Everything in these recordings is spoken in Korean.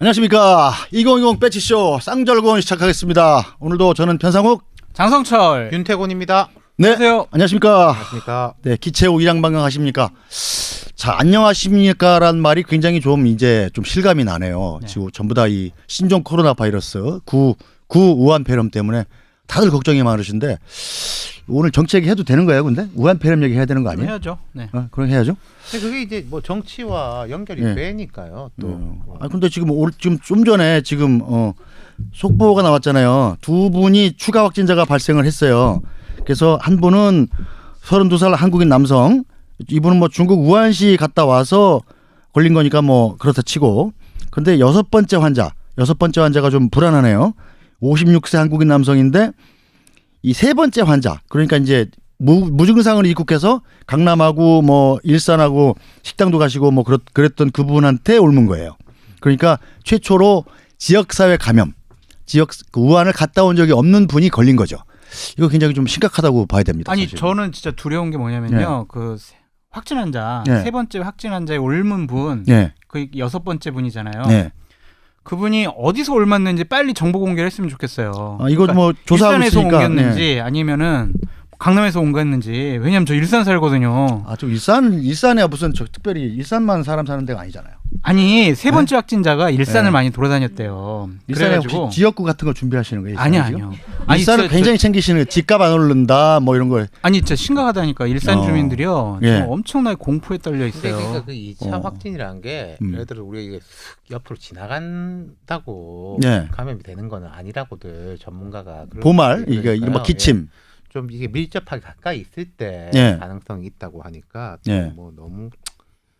안녕하십니까. 2020 배치쇼 쌍절곤 시작하겠습니다. 오늘도 저는 편상욱, 장성철, 윤태곤입니다. 네, 안녕하세요. 안녕하십니까. 안녕하십니까. 네, 기체호 일양방강 하십니까. 자, 안녕하십니까란 말이 굉장히 좀 이제 좀 실감이 나네요. 네. 지금 전부 다 이 신종 코로나 바이러스 구 우한 폐렴 때문에 다들 걱정이 많으신데 오늘 정치 얘기 해도 되는 거예요, 근데? 우한 폐렴 얘기 해야 되는 거 아니에요? 해야죠. 네. 그럼 해야죠. 근데 그게 이제 뭐 정치와 연결이 네. 되니까요. 또. 근데 지금 지금 좀 전에 지금 속보가 나왔잖아요. 두 분이 추가 확진자가 발생을 했어요. 그래서 한 분은 32살 한국인 남성, 이분은 뭐 중국 우한시 갔다 와서 걸린 거니까 뭐 그렇다 치고, 근데 여섯 번째 환자가 좀 불안하네요. 56세 한국인 남성인데 이 세 번째 환자, 그러니까 이제 무증상으로 입국해서 강남하고 뭐 일산하고 식당도 가시고 뭐 그랬던 그분한테 옮은 거예요. 그러니까 최초로 지역사회 감염, 우한을 갔다 온 적이 없는 분이 걸린 거죠. 이거 굉장히 좀 심각하다고 봐야 됩니다. 아니 사실은. 저는 진짜 두려운 게 뭐냐면요. 그 확진 환자 네. 세 번째 확진 환자에 옮은 분, 네, 그 여섯 번째 분이잖아요. 네. 그분이 어디서 옮았는지 빨리 정보 공개를 했으면 좋겠어요. 이거 뭐 조사하고 일산에서 있으니까. 옮겼는지 아니면은 강남에서 옮겼는지. 왜냐면 저 일산 살거든요. 좀 일산에 무슨 특별히 일산만 사람 사는 데가 아니잖아요. 아니 세 번째 확진자가 일산을 네. 많이 돌아다녔대요. 일산에 그래가지고 혹시 지역구 같은 거 준비하시는 거예요? 아니요. 일산을 굉장히 챙기시는 거예요. 집값 안 오른다 뭐 이런 거. 아니 진짜 심각하다니까. 일산 주민들이요. 예. 지금 엄청나게 공포에 떨려 있어요. 그러니까 그 2차 확진이라는 게 예를 들어 우리가 이게 슥 옆으로 지나간다고 네. 감염이 되는 건 아니라고들 전문가가 보말 이게 그러니까요. 뭐 기침. 예. 좀 이게 밀접하게 가까이 있을 때 예. 가능성이 있다고 하니까 예. 뭐 너무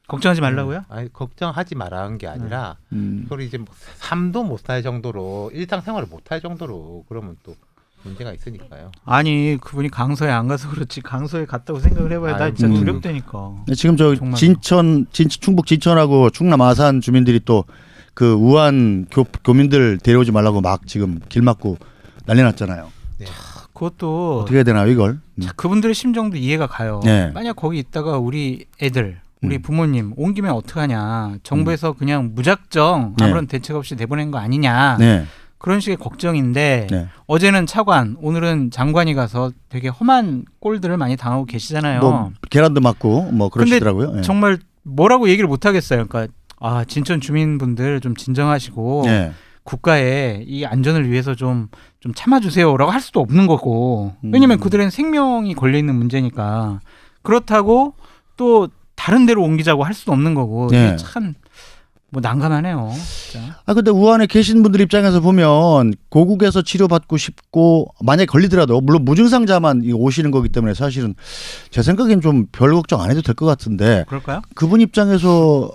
걱정하지 말라고요? 아니 걱정하지 말라는 게 아니라 그걸 이제 뭐 삶도 못 살 정도로 일상생활을 못 할 정도로 그러면 또 문제가 있으니까요. 아니 그분이 강서에 안 가서 그렇지 강서에 갔다고 생각을 해봐야 나 진짜 두렵다니까. 지금 저 정말로. 충북 진천하고 충남 아산 주민들이 또 그 우한 교민들 데려오지 말라고 막 지금 길 막고 난리 났잖아요. 네. 그것도 어떻게 해야 되나 이걸? 자, 그분들의 심정도 이해가 가요. 네. 만약 거기 있다가 우리 애들 우리 부모님 옮기면 어떡하냐. 정부에서 그냥 무작정 네. 아무런 대책 없이 내보낸 거 아니냐. 네. 그런 식의 걱정인데 네. 어제는 차관 오늘은 장관이 가서 되게 험한 꼴들을 많이 당하고 계시잖아요. 뭐 계란도 맞고 뭐 그러시더라고요. 예. 정말 뭐라고 얘기를 못 하겠어요. 그러니까 진천 주민분들 좀 진정하시고 예. 국가의 이 안전을 위해서 좀 참아주세요라고 할 수도 없는 거고. 왜냐면 그들은 생명이 걸려 있는 문제니까. 그렇다고 또 다른 데로 옮기자고 할 수도 없는 거고. 네. 이게 참 뭐 난감하네요. 진짜. 근데 우한에 계신 분들 입장에서 보면 고국에서 치료받고 싶고 만약에 걸리더라도 물론 무증상자만 오시는 거기 때문에 사실은 제 생각엔 좀 별 걱정 안 해도 될 것 같은데 그럴까요? 그분 입장에서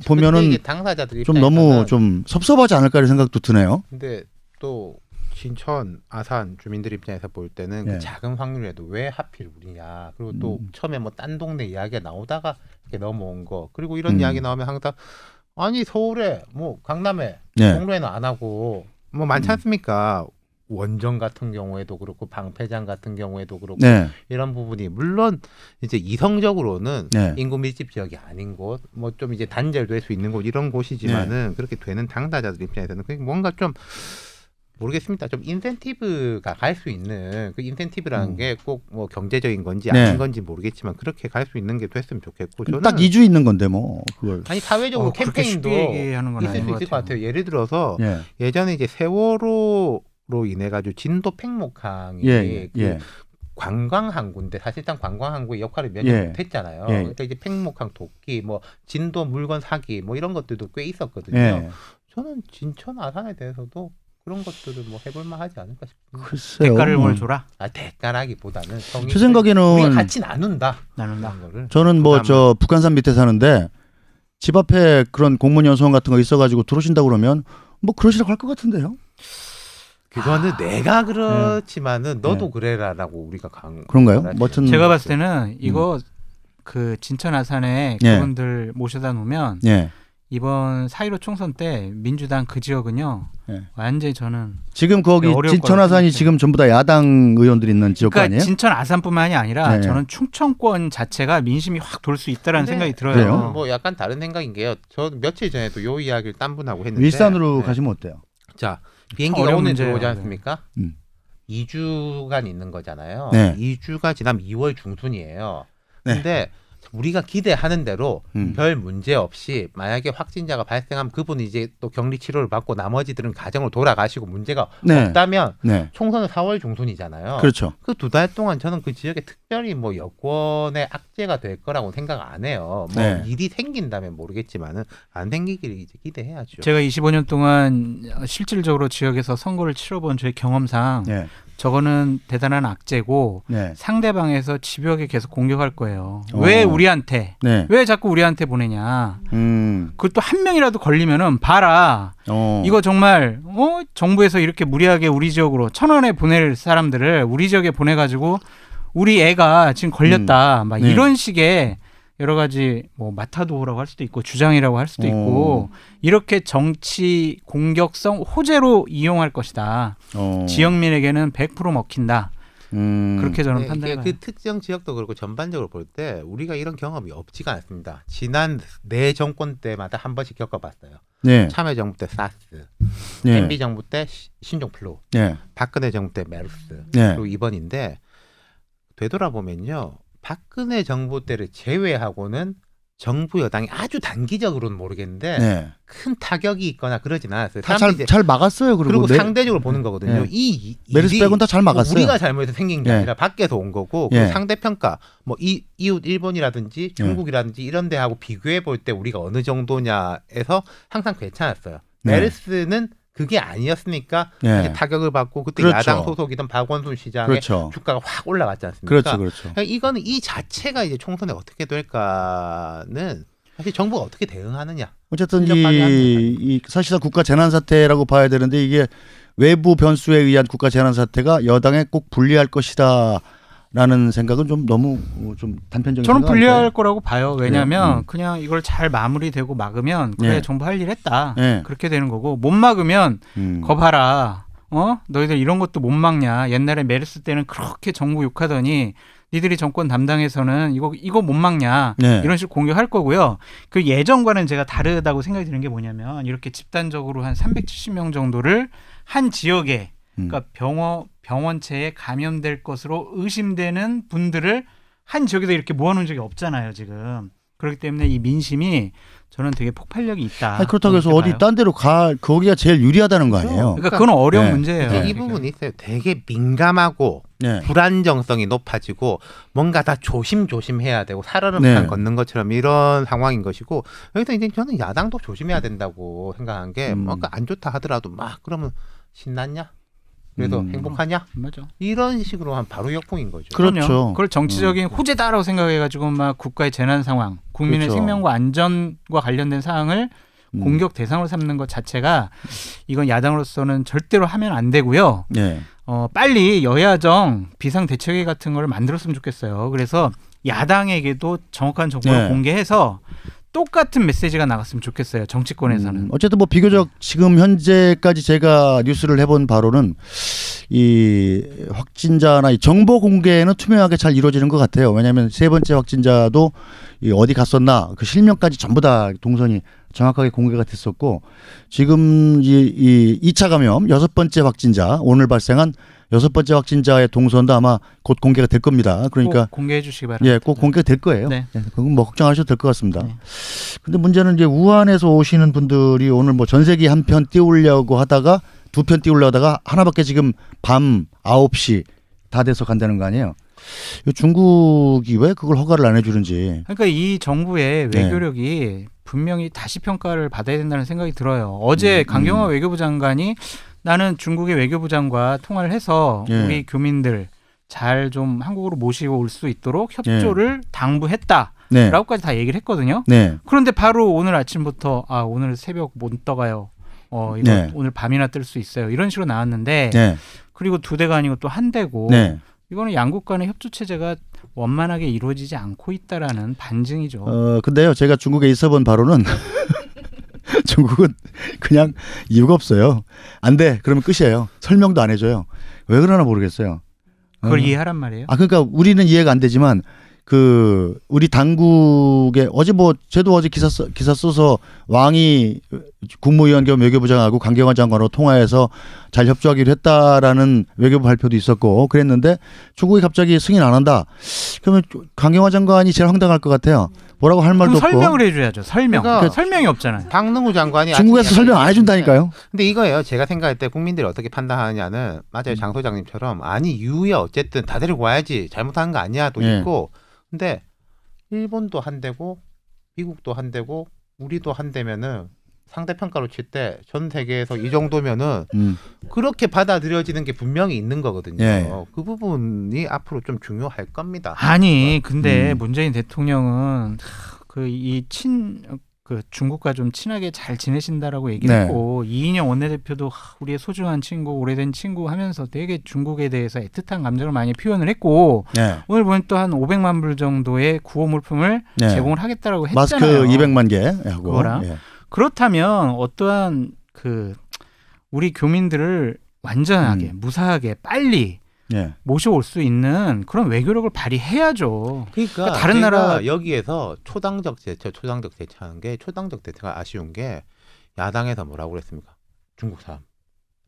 보면은 이게 당사자들 좀 입장에서는 너무 좀 섭섭하지 않을까 이런 생각도 드네요. 근데 또 진천, 아산 주민들 입장에서 볼 때는 네. 그 작은 확률에도 왜 하필 우리냐. 그리고 또 처음에 뭐 딴 동네 이야기가 나오다가 이렇게 넘어온 거. 그리고 이런 이야기 나오면 항상 아니 서울에 뭐 강남에 네. 종로에는 안 하고 뭐 많지 않습니까? 원정 같은 경우에도 그렇고 방패장 같은 경우에도 그렇고 네. 이런 부분이 물론 이제 이성적으로는 네. 인구 밀집 지역이 아닌 곳, 뭐 좀 이제 단절될 수 있는 곳 이런 곳이지만은 그렇게 되는 당사자들 입장에서는 그게 뭔가 좀 모르겠습니다. 좀 인센티브가 갈 수 있는 그 인센티브라는 게 꼭 뭐 경제적인 건지 네. 아닌 건지 모르겠지만 그렇게 갈 수 있는 게 됐으면 좋겠고 저는 딱 2주 있는 건데 뭐 그걸. 아니 사회적으로 그렇게 캠페인도 쉽게 얘기하는 건 있을 아닌 수 것 있을 것 같아요. 예를 들어서 예. 예전에 이제 세월호로 인해 가지고 진도 팽목항이 예. 그 예. 관광 항구인데 사실상 관광 항구의 역할을 몇 예. 년 못했잖아요. 예. 그러니까 이제 팽목항 도끼, 뭐 진도 물건 사기, 뭐 이런 것들도 꽤 있었거든요. 예. 저는 진천 아산에 대해서도 그런 것들을 뭐 해볼만 하지 않을까 싶습니다. 글쎄요. 대가를 뭘 줘라. 대가라기보다는 제 생각에는 우리가 같이 나눈다. 나눈다. 그런 거를. 저는 뭐 저 북한산 밑에 사는데 집 앞에 그런 공문 연수원 같은 거 있어가지고 들어오신다 그러면 뭐 그러시라고 할 것 같은데요. 그거는 내가 그렇지만은 너도 그래라라고 우리가 그런가요? 뭐 하여튼 제가 봤을 때는 이거 그 진천 아산에 예. 그분들 모셔다 놓으면 예. 이번 4.15 총선 때 민주당 그 지역은요. 네. 완전히 저는 지금 거기 어려울 진천 아산이 거라고 지금 전부 다 야당 의원들이 있는 지역 그러니까 아니에요? 진천 아산뿐만이 아니라 네. 저는 충청권 자체가 민심이 확 돌 수 있다라는 근데 생각이 들어요. 그래요? 뭐 약간 다른 생각인 게요. 저 며칠 전에도 요 이야기를 딴 분하고 했는데 일산으로 네. 가시면 어때요? 자 비행기가 어려운 오늘 문제예요. 들어오지 않습니까? 2주간 있는 거잖아요. 네. 2주가 지나면 2월 중순이에요. 네. 근데 우리가 기대하는 대로 음. 별 문제 없이 만약에 확진자가 발생하면 그분이 이제 또 격리 치료를 받고 나머지들은 가정으로 돌아가시고 문제가 네. 없다면 네. 총선은 4월 중순이잖아요. 그렇죠. 그 2달 동안 저는 그 지역에 특별히 뭐 여권의 악재가 될 거라고 생각 안 해요. 뭐 네. 일이 생긴다면 모르겠지만은 안 생기기를 이제 기대해야죠. 제가 25년 동안 실질적으로 지역에서 선거를 치러본 저의 경험상 네. 저거는 대단한 악재고 네. 상대방에서 집요하게 계속 공격할 거예요. 어. 왜 우리한테? 네. 왜 자꾸 우리한테 보내냐? 음. 그것도 한 명이라도 걸리면은 봐라. 이거 정말 정부에서 이렇게 무리하게 우리 지역으로 천원에 보낼 사람들을 우리 지역에 보내가지고 우리 애가 지금 걸렸다. 막 네. 이런 식의 여러 가지 뭐 마타도라고 할 수도 있고 주장이라고 할 수도 있고 이렇게 정치 공격성 호재로 이용할 것이다. 지역민에게는 100% 먹힌다. 그렇게 저는 네, 판단해요. 그 특정 지역도 그렇고 전반적으로 볼 때 우리가 이런 경험이 없지가 않습니다. 지난 네 정권 때마다 한 번씩 겪어봤어요. 네. 참여정부 때 사스, 네. MB 정부 때 신종플루, 네. 박근혜 정부 때 메르스, 네. 그리고 이번인데 되돌아보면요. 박근혜 정부 때를 제외하고는 정부 여당이 아주 단기적으로는 모르겠는데 네. 큰 타격이 있거나 그러진 않았어요. 다 사람들이 잘 막았어요. 그리고 그리고 상대적으로 보는 거거든요. 네. 이 메르스 일이 빼고는 다 잘 막았어요. 우리가 잘못해서 생긴 게 예. 아니라 밖에서 온 거고 예. 그 상대 평가 뭐 이웃 일본이라든지 중국이라든지 이런 데하고 비교해 볼 때 우리가 어느 정도냐에서 항상 괜찮았어요. 네. 메르스는 그게 아니었으니까 네. 사실 타격을 받고 그때 그렇죠. 야당 소속이던 박원순 시장의 그렇죠. 주가가 확 올라갔지 않습니까? 그렇죠. 그렇죠. 그러니까 이거는 이 자체가 이제 총선에 어떻게 될까는 사실 정부가 어떻게 대응하느냐. 어쨌든 실력발휘하는 이 사실상 국가 재난 사태라고 봐야 되는데 이게 외부 변수에 의한 국가 재난 사태가 여당에 꼭 불리할 것이다라는 생각은 좀 너무 좀 단편적인 저는 생각 불리할 아닐까요? 거라고 봐요. 왜냐하면 음. 그냥 이걸 잘 마무리되고 막으면 그래 네. 정부 할 일 했다. 네. 그렇게 되는 거고 못 막으면 거 봐라. 너희들 이런 것도 못 막냐. 옛날에 메르스 때는 그렇게 정부 욕하더니 니들이 정권 담당해서는 이거 못 막냐. 네. 이런 식으로 공격할 거고요. 그 예전과는 제가 다르다고 생각이 드는 게 뭐냐면 이렇게 집단적으로 한 370명 정도를 한 지역에 그러니까 병원체에 감염될 것으로 의심되는 분들을 한 지역에다 이렇게 모아놓은 적이 없잖아요, 지금. 그렇기 때문에 이 민심이 저는 되게 폭발력이 있다. 아니, 그렇다고 해서 그렇게 어디 봐요. 딴 데로 거기가 제일 유리하다는 거 아니에요? 그러니까 그건 어려운 네. 문제예요. 이제 이 그러니까. 부분이 있어요. 되게 민감하고 네. 불안정성이 높아지고 뭔가 다 조심해야 되고 살얼음 네. 판 걷는 것처럼 이런 상황인 것이고 여기서 이제 저는 야당도 조심해야 된다고 생각한 게 뭔가 안 좋다 하더라도 막 그러면 신났냐? 그래서 행복하냐? 맞아. 이런 식으로 한 바로 역풍인 거죠. 그렇죠. 그럼요. 그걸 정치적인 호재다라고 생각해가지고 막 국가의 재난 상황, 국민의 그렇죠. 생명과 안전과 관련된 사항을 공격 대상으로 삼는 것 자체가 이건 야당으로서는 절대로 하면 안 되고요. 네. 빨리 여야정 비상대책회 같은 걸 만들었으면 좋겠어요. 그래서 야당에게도 정확한 정보를 네. 공개해서 똑같은 메시지가 나갔으면 좋겠어요. 정치권에서는. 어쨌든 뭐 비교적 지금 현재까지 제가 뉴스를 해본 바로는 이 확진자나 이 정보 공개는 투명하게 잘 이루어지는 것 같아요. 왜냐하면 세 번째 확진자도 이 어디 갔었나 그 실명까지 전부 다 동선이 정확하게 공개가 됐었고 지금 이 2차 감염 여섯 번째 확진자 오늘 발생한 여섯 번째 확진자의 동선도 아마 곧 공개가 될 겁니다. 그러니까 꼭 공개해 주시기 바랍니다. 예, 꼭 공개가 될 거예요. 네. 예, 그건 뭐 걱정하셔도 될 것 같습니다. 네. 근데 문제는 이제 우한에서 오시는 분들이 오늘 뭐 전세기 한 편 띄우려고 하다가 두 편 띄우려고 하다가 하나밖에 지금 밤 9시 다 돼서 간다는 거 아니에요. 이 중국이 왜 그걸 허가를 안 해주는지. 그러니까 이 정부의 네. 외교력이 분명히 다시 평가를 받아야 된다는 생각이 들어요. 어제 강경화 외교부 장관이 나는 중국의 외교부 장과 통화를 해서 예. 우리 교민들 잘 좀 한국으로 모시고 올 수 있도록 협조를 당부했다라고까지 네. 다 얘기를 했거든요. 네. 그런데 바로 오늘 아침부터 오늘 새벽 못 떠가요. 이거 네. 오늘 밤이나 뜰 수 있어요. 이런 식으로 나왔는데 네. 그리고 두 대가 아니고 또 한 대고 네. 이거는 양국 간의 협조 체제가 원만하게 이루어지지 않고 있다라는 반증이죠. 근데요, 제가 중국에 있어본 바로는 중국은 그냥 이유가 없어요. 안 돼. 그러면 끝이에요. 설명도 안 해줘요. 왜 그러나 모르겠어요. 그걸 이해하란 말이에요. 그러니까 우리는 이해가 안 되지만 우리 당국의 어제 저도 어제 기사 써서 왕이 국무위원 겸 외교부장하고 강경화 장관으로 통화해서 잘 협조하기로 했다라는 외교부 발표도 있었고 그랬는데 중국이 갑자기 승인 안 한다. 그러면 강경화 장관이 제일 황당할 것 같아요. 뭐라고 할 말도 그럼 없고. 설명을 해줘야죠. 그러니까 설명이 없잖아요. 박능우 장관이 중국에서 설명 안 해준다니까요. 근데 이거예요. 제가 생각할 때 국민들이 어떻게 판단하느냐는 맞아요. 장 소장님처럼 아니 이후에 어쨌든 다 데리고 와야지 잘못한 거 아니야도 예. 있고 근데 일본도 한대고 미국도 한대고 우리도 한대면은 상대평가로 칠 때 전 세계에서 이 정도면은 그렇게 받아들여지는 게 분명히 있는 거거든요. 예. 그 부분이 앞으로 좀 중요할 겁니다. 아니 근데 문재인 대통령은 그 중국과 좀 친하게 잘 지내신다라고 얘기를 네. 했고 이인영 원내대표도 우리의 소중한 친구, 오래된 친구 하면서 되게 중국에 대해서 애틋한 감정을 많이 표현을 했고 네. 오늘 보면 또 한 500만 불 정도의 구호 물품을 네. 제공을 하겠다라고 했잖아요. 마스크 200만 개 하고. 그거랑 예. 그렇다면 어떠한 우리 교민들을 완전하게 무사하게 빨리 예. 모셔올 수 있는 그런 외교력을 발휘해야죠. 그러니까 다른 제가 나라 여기에서 초당적 대처하는 게 초당적 대처가 아쉬운 게 야당에서 뭐라고 그랬습니까? 중국 사람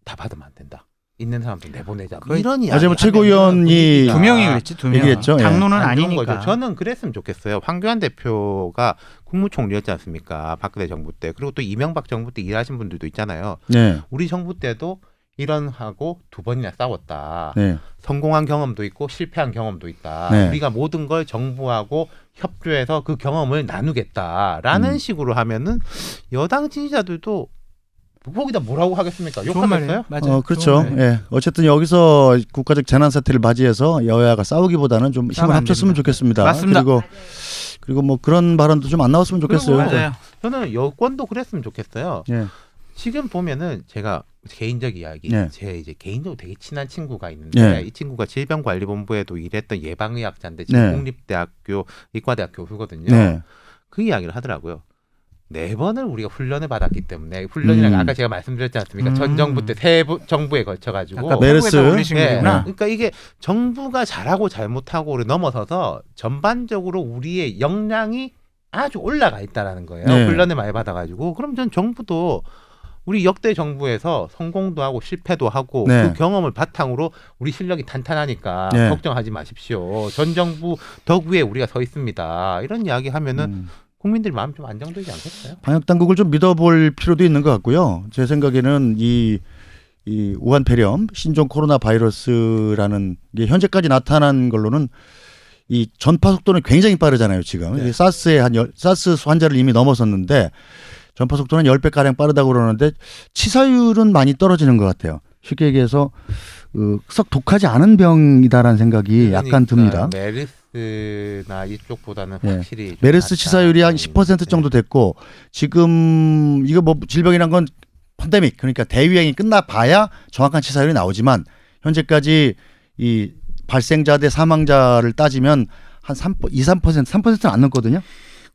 다 받으면 안 된다. 있는 사람도 내보내자. 거의 이런 이야기. 어제 뭐 최고위원이 두 명이 그랬지, 두 명. 얘기했죠. 예. 당론은 안 좋은 아니니까. 거죠. 저는 그랬으면 좋겠어요. 황교안 대표가 국무총리였지 않습니까? 박근혜 정부 때. 그리고 또 이명박 정부 때 일하신 분들도 있잖아요. 네. 우리 정부 때도 이런하고 두 번이나 싸웠다. 네. 성공한 경험도 있고 실패한 경험도 있다. 네. 우리가 모든 걸 정부하고 협조해서 그 경험을 나누겠다라는 식으로 하면은 여당 지지자들도 거기다 뭐라고 하겠습니까? 좋은 말이에요. 욕하겠어요? 맞아요. 그렇죠. 좋은 말이에요. 예. 어쨌든 여기서 국가적 재난 사태를 맞이해서 여야가 싸우기보다는 좀 힘을 싸우면 안 합쳤으면 됩니다. 좋겠습니다. 맞습니다. 그리고 뭐 그런 발언도 좀 안 나왔으면 좋겠어요. 그리고 맞아요. 저는 여권도 그랬으면 좋겠어요. 예. 지금 보면은 제가 개인적 이야기, 네. 제 이제 개인적으로 되게 친한 친구가 있는데 네. 이 친구가 질병관리본부에도 일했던 예방의학자인데 지금 네. 국립대학교 의과대학 교수거든요. 네. 그 이야기를 하더라고요. 4번을 우리가 훈련을 받았기 때문에 훈련이라는 게 아까 제가 말씀드렸지 않습니까? 전 정부 때 세 정부에 걸쳐가지고 아까 메르스. 메르스 올리신 네. 거구나. 그러니까 이게 정부가 잘하고 잘못하고를 넘어서서 전반적으로 우리의 역량이 아주 올라가 있다라는 거예요. 네. 훈련을 많이 받아가지고 그럼 전 정부도 우리 역대 정부에서 성공도 하고 실패도 하고 네. 그 경험을 바탕으로 우리 실력이 탄탄하니까 네. 걱정하지 마십시오. 전 정부 덕 위에 우리가 서 있습니다. 이런 이야기 하면은 국민들 마음 좀 안정되지 않겠어요? 방역 당국을 좀 믿어볼 필요도 있는 것 같고요. 제 생각에는 이 우한 폐렴 신종 코로나 바이러스라는 게 현재까지 나타난 걸로는 이 전파 속도는 굉장히 빠르잖아요. 지금 네. 사스 환자를 이미 넘어섰는데 전파 속도는 10배 가량 빠르다고 그러는데 치사율은 많이 떨어지는 것 같아요. 쉽게 얘기해서 썩 독하지 않은 병이다라는 생각이 약간 듭니다. 메르스나 이쪽보다는 네. 확실히 메르스 낫다. 치사율이 한 10% 정도 됐고 지금 이거 뭐 질병이란 건 팬데믹 그러니까 대유행이 끝나봐야 정확한 치사율이 나오지만 현재까지 이 발생자 대 사망자를 따지면 한 3%는 안 넘거든요.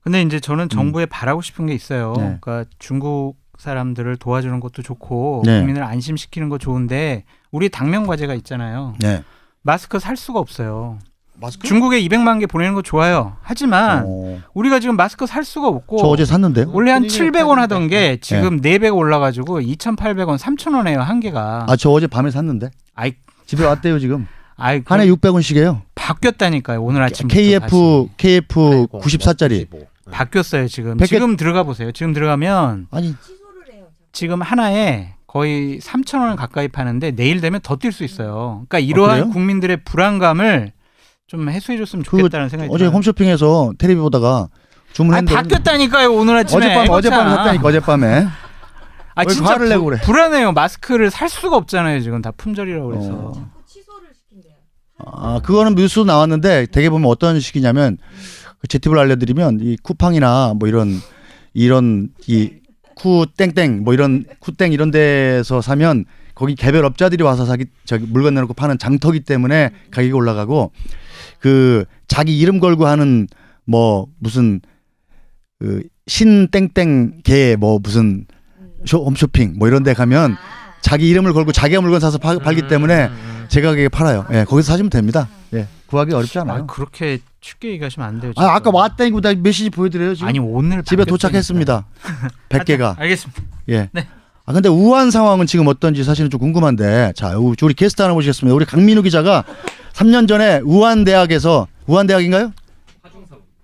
근데 이제 저는 정부에 바라고 싶은 게 있어요. 네. 그러니까 중국 사람들을 도와주는 것도 좋고 네. 국민을 안심시키는 거 좋은데 우리 당면 과제가 있잖아요. 네. 마스크 살 수가 없어요. 마스크? 중국에 200만 개 보내는 거 좋아요. 하지만 우리가 지금 마스크 살 수가 없고 저 어제 샀는데요. 원래 한 본인이 700원 하던 샀는데. 게 지금 4배가 올라가지고 2,800원, 3,000원이에요 한 개가. 저 어제 밤에 샀는데 아이, 집에 왔대요 지금. 아이 한 해 600원씩이에요. 바뀌었다니까요. 오늘 아침부터 KF 다시. 94짜리. 바뀌었어요 지금. 패켓- 지금 들어가 보세요. 지금 들어가면 아니 지금 하나에 거의 3,000원 가까이 파는데 내일 되면 더 뛸 수 있어요. 그러니까 이러한 그래요? 국민들의 불안감을 좀 해소해줬으면 좋겠다는 생각이 어제 들어요. 홈쇼핑에서 텔레비 보다가 주문했는데 바뀌었다니까요 오늘 아침에. 어젯밤에 샀다니까 어젯밤에. 아 왜 진짜 화를 내고 그래? 불안해요. 마스크를 살 수가 없잖아요 지금 다 품절이라고 그래서. 취소를 시킨대요. 그거는 뉴스 나왔는데 되게 보면 어떤 식이냐면 제 팁을 알려드리면 이 쿠팡이나 뭐 이런 이 쿠땡땡 뭐 이런 쿠땡 이런 데서 사면 거기 개별 업자들이 와서 물건 내놓고 파는 장터기 때문에 가격이 올라가고 자기 이름 걸고 하는 뭐 무슨 신땡땡계 뭐 무슨 홈쇼핑 뭐 이런 데 가면 자기 이름을 걸고 자기가 물건 사서 팔기 때문에 제 가격에 팔아요. 예, 거기서 사시면 됩니다. 예, 구하기 어렵지 않아요. 그렇게 쉽게 얘기하시면 안 돼요. 아까 왔다니까 나 메시지 보여드려요 지금. 아니 오늘 집에 바뀌었으니까. 도착했습니다. 100개가. 알겠습니다. 예. 네. 근데 우한 상황은 지금 어떤지 사실은 좀 궁금한데, 자 우리 게스트 하나 모시겠습니다. 우리 강민우 기자가 3년 전에 우한 대학인가요?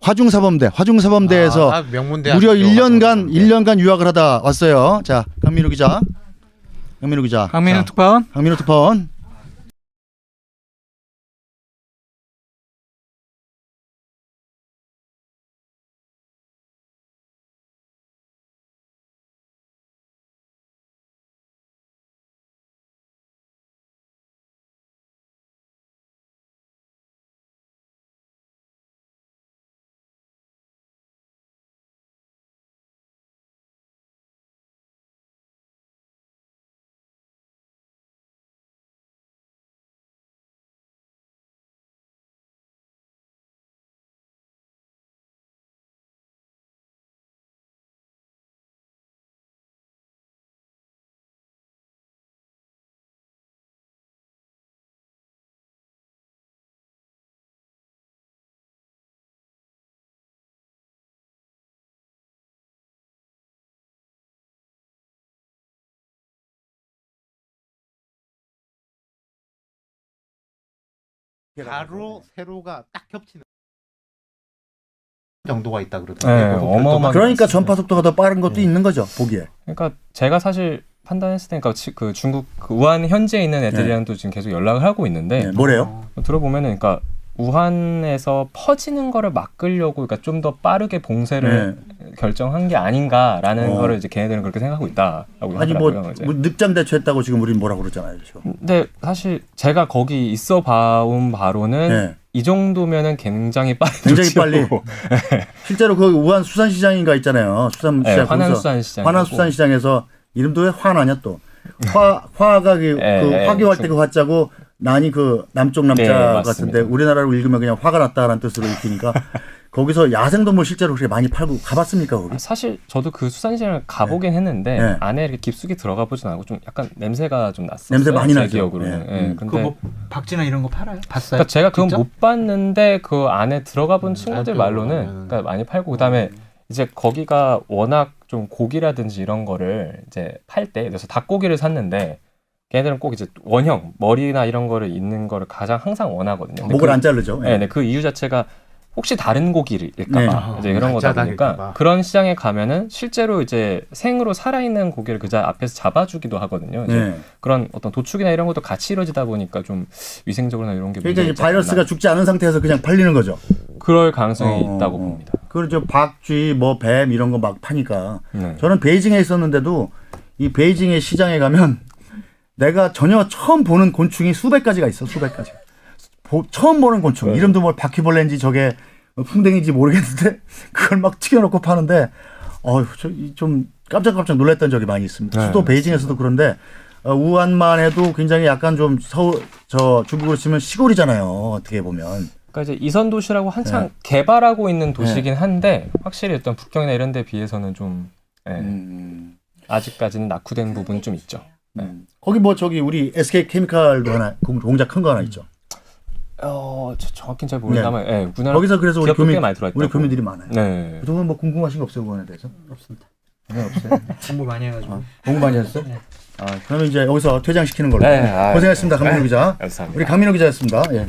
화중사범대에서 명문대학 무려 1년간 유학을 하다 왔어요. 자 강민우 기자. 강민우 자, 특파원. 강민우 특파원. 가로 세로가 딱 겹치는 정도가 있다 그러던데. 네, 어마어마하게 그러니까 많습니다. 전파 속도가 더 빠른 것도 있는 거죠 보기에. 그러니까 제가 사실 판단했을 때, 그러니까 그 중국 그 우한 현지에 있는 애들이랑도 지금 계속 연락을 하고 있는데 네, 뭐래요? 들어보면은, 그러니까 우한에서 퍼지는 거를 막으려고, 그러니까 좀 더 빠르게 봉쇄를 결정한 게 아닌가라는 거를 이제 걔네들은 그렇게 생각하고 있다라고 아니 하더라고요. 뭐 이제. 늑장 대처했다고 지금 우리는 뭐라 그러잖아요 지금. 근데 사실 제가 거기 있어 봐온 바로는 네. 이 정도면은 굉장히 빨리 굉장히 빨리. 조치하고. 실제로 그 우한 수산시장인가 있잖아요. 수산시장. 네, 화난수산시장. 화난수산시장에서 이름도 왜 화나냐 또. 화가 그 화교할 때 그 화자고 난이 그 남쪽 남자 네, 같은데 맞습니다. 우리나라로 읽으면 그냥 화가 났다라는 뜻으로 읽히니까 거기서 야생동물 실제로 그렇게 많이 팔고 가봤습니까 거기? 사실 저도 그 수산시장을 가보긴 했는데 네. 안에 이렇게 깊숙이 들어가 보진 않고 좀 약간 냄새가 좀 났어요. 냄새 많이 제 나죠. 기억으로는. 네. 예, 근데 그뭐 박쥐나 이런 거 팔아요? 봤어요? 그러니까 제가 그건 직접? 못 봤는데 그 안에 들어가 본 친구들 알죠. 말로는 그러니까 많이 팔고, 그다음에 이제 거기가 워낙 좀 고기라든지 이런 거를 이제 팔 때, 그래서 닭고기를 샀는데 걔네들은 꼭 이제 원형 머리나 이런 거를 있는 거를 가장 항상 원하거든요. 근데 목을 그, 안 자르죠. 네, 그 이유 자체가 혹시 다른 고기일까봐 이제 그런 거다 가짜다길까 봐. 보니까 그런 시장에 가면은 실제로 이제 생으로 살아있는 고기를 그 앞에서 잡아주기도 하거든요. 이제 네. 그런 어떤 도축이나 이런 것도 같이 이루어지다 보니까 좀 위생적으로나 이런 게 그러니까 문제가 이 있지 바이러스가 않나. 죽지 않은 상태에서 그냥 팔리는 거죠. 그럴 가능성이 있다고 봅니다. 그리고 저 박쥐, 뭐 뱀 이런 거 막 파니까. 네. 저는 베이징에 있었는데도 이 베이징의 시장에 가면 내가 전혀 처음 보는 곤충이 수백 가지가 있어. 수백 가지. 처음 보는 곤충. 네. 이름도 뭐 바퀴벌레인지 저게 풍뎅인지 모르겠는데 그걸 막 튀겨놓고 파는데 좀 깜짝깜짝 놀랐던 적이 많이 있습니다. 네, 수도 베이징에서도 그런데 우한만 해도 굉장히 약간 좀 중국으로 치면 시골이잖아요. 어떻게 보면. 그러니까 이제 이선 도시라고 한창 네. 개발하고 있는 도시긴 한데 확실히 어떤 북경이나 이런 데 비해서는 좀 아직까지는 낙후된 부분이 좀 있죠. 거기 뭐 저기 우리 SK 케미칼도 하나 공장 큰 거 하나 있죠. 정확히는 잘 모르겠다만 거기서 그래서 우리 기업도 꽤 많이 들어있다고. 우리 교민들이 많아요. 네. 그동안 뭐 궁금하신 거 없어요, 그거에 대해서? 없습니다. 네, 없어요. 공부 많이 해가지고. 공부 많이 했어? 네. 그러면 이제 여기서 퇴장시키는 걸로. 네, 고생했습니다, 강민우 기자. 감사합니다. 우리 강민우 기자였습니다. 예.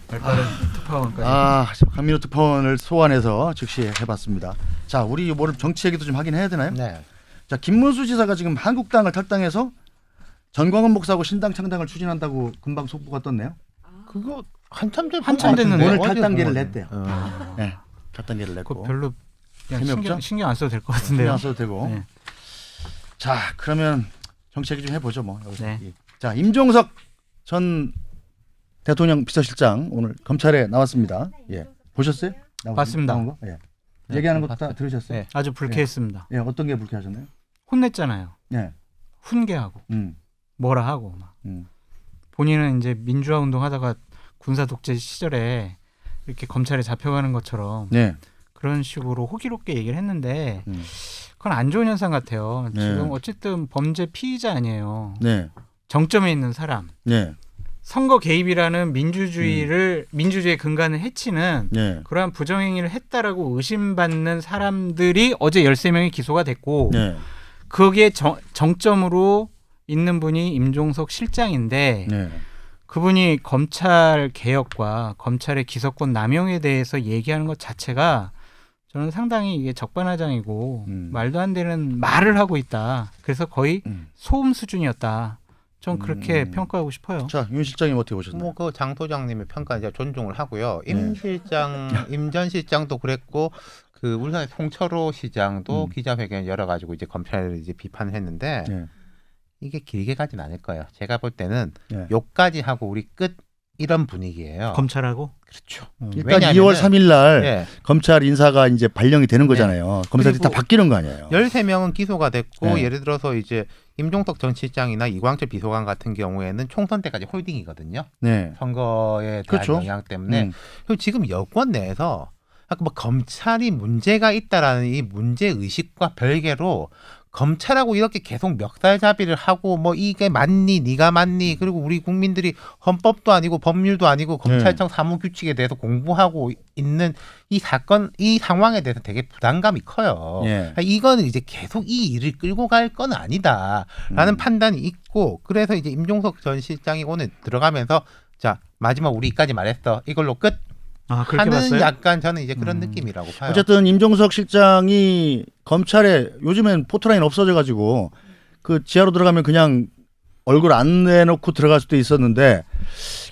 발빠른 특파원까지. 강민우 특파원을 소환해서 즉시 해봤습니다. 자, 우리 뭐 정치 얘기도 좀 하긴 해야 되나요? 네. 자, 김문수 지사가 지금 한국당을 탈당해서 전광훈 목사하고 신당 창당을 추진한다고 금방 속보가 떴네요. 그거 한참 한참 됐는데. 오늘 어디 탈당계를 보면. 냈대요. 네, 탈당계를 그거 냈고. 별로 그냥 재미없죠? 신경 안 써도 될 것 신경 같은데요. 안 써도 되고. 네. 자, 그러면 정치 얘기 좀 해보죠, 뭐. 여기서. 네. 자, 임종석 전 대통령 비서실장 오늘 검찰에 나왔습니다. 예, 보셨어요? 봤습니다. 나온 거? 예. 네, 얘기하는 거 다 들으셨어요? 네, 아주 불쾌했습니다. 예, 어떤 게 불쾌하셨나요? 혼냈잖아요. 예, 훈계하고 음, 뭐라 하고 막. 음. 본인은 이제 민주화 운동하다가 군사 독재 시절에 이렇게 검찰에 잡혀가는 것처럼 네, 그런 식으로 호기롭게 얘기를 했는데 그건 안 좋은 현상 같아요. 네. 지금 어쨌든 범죄 피의자 아니에요. 네. 정점에 있는 사람. 네. 선거 개입이라는 민주주의의 근간을 해치는 네. 그러한 부정행위를 했다라고 의심받는 사람들이 어제 13명이 기소가 됐고 네. 거기에 정점으로 있는 분이 임종석 실장인데 네. 그분이 검찰 개혁과 검찰의 기소권 남용에 대해서 얘기하는 것 자체가 저는 상당히 이게 적반하장이고 말도 안 되는 말을 하고 있다. 그래서 거의 소음 수준이었다. 좀 그렇게 평가하고 싶어요. 자, 윤 실장님 어떻게 보셨나요? 뭐 그 장 소장님의 평가 제가 존중을 하고요. 임 네. 실장, 임 전 실장도 그랬고 그 울산의 송철호 시장도 기자회견 열어가지고 이제 검찰을 이제 비판을 했는데 네. 이게 길게 가진 않을 거예요. 제가 볼 때는 네. 욕까지 하고 우리 끝 이런 분위기예요. 검찰하고 그렇죠. 일단 왜냐하면은- 2월 3일 날 예. 검찰 인사가 이제 발령이 되는 거잖아요. 검사들이 다 그리고 바뀌는 거 아니에요. 13명은 기소가 됐고 네. 예를 들어서 이제 임종석 전 실장이나 이광철 비서관 같은 경우에는 총선 때까지 홀딩이거든요. 네. 선거에 대한 그렇죠. 영향 때문에. 음. 그리고 지금 여권 내에서 아까 뭐 검찰이 문제가 있다라는 이 문제 의식과 별개로 검찰하고 이렇게 계속 멱살잡이를 하고 뭐 이게 맞니 네가 맞니 그리고 우리 국민들이 헌법도 아니고 법률도 아니고 검찰청 사무규칙에 대해서 공부하고 있는 이 사건 이 상황에 대해서 되게 부담감이 커요. 예. 이거는 이제 계속 이 일을 끌고 갈 건 아니다라는 판단이 있고 그래서 이제 임종석 전 실장이 오늘 들어가면서 자 마지막 우리 이까지 말했어 이걸로 끝 그렇게 하는 봤어요? 약간 저는 이제 그런 느낌이라고 봐요. 어쨌든 임종석 실장이 검찰에 요즘엔 포토라인 없어져 가지고 그 지하로 들어가면 그냥 얼굴 안 내놓고 들어갈 수도 있었는데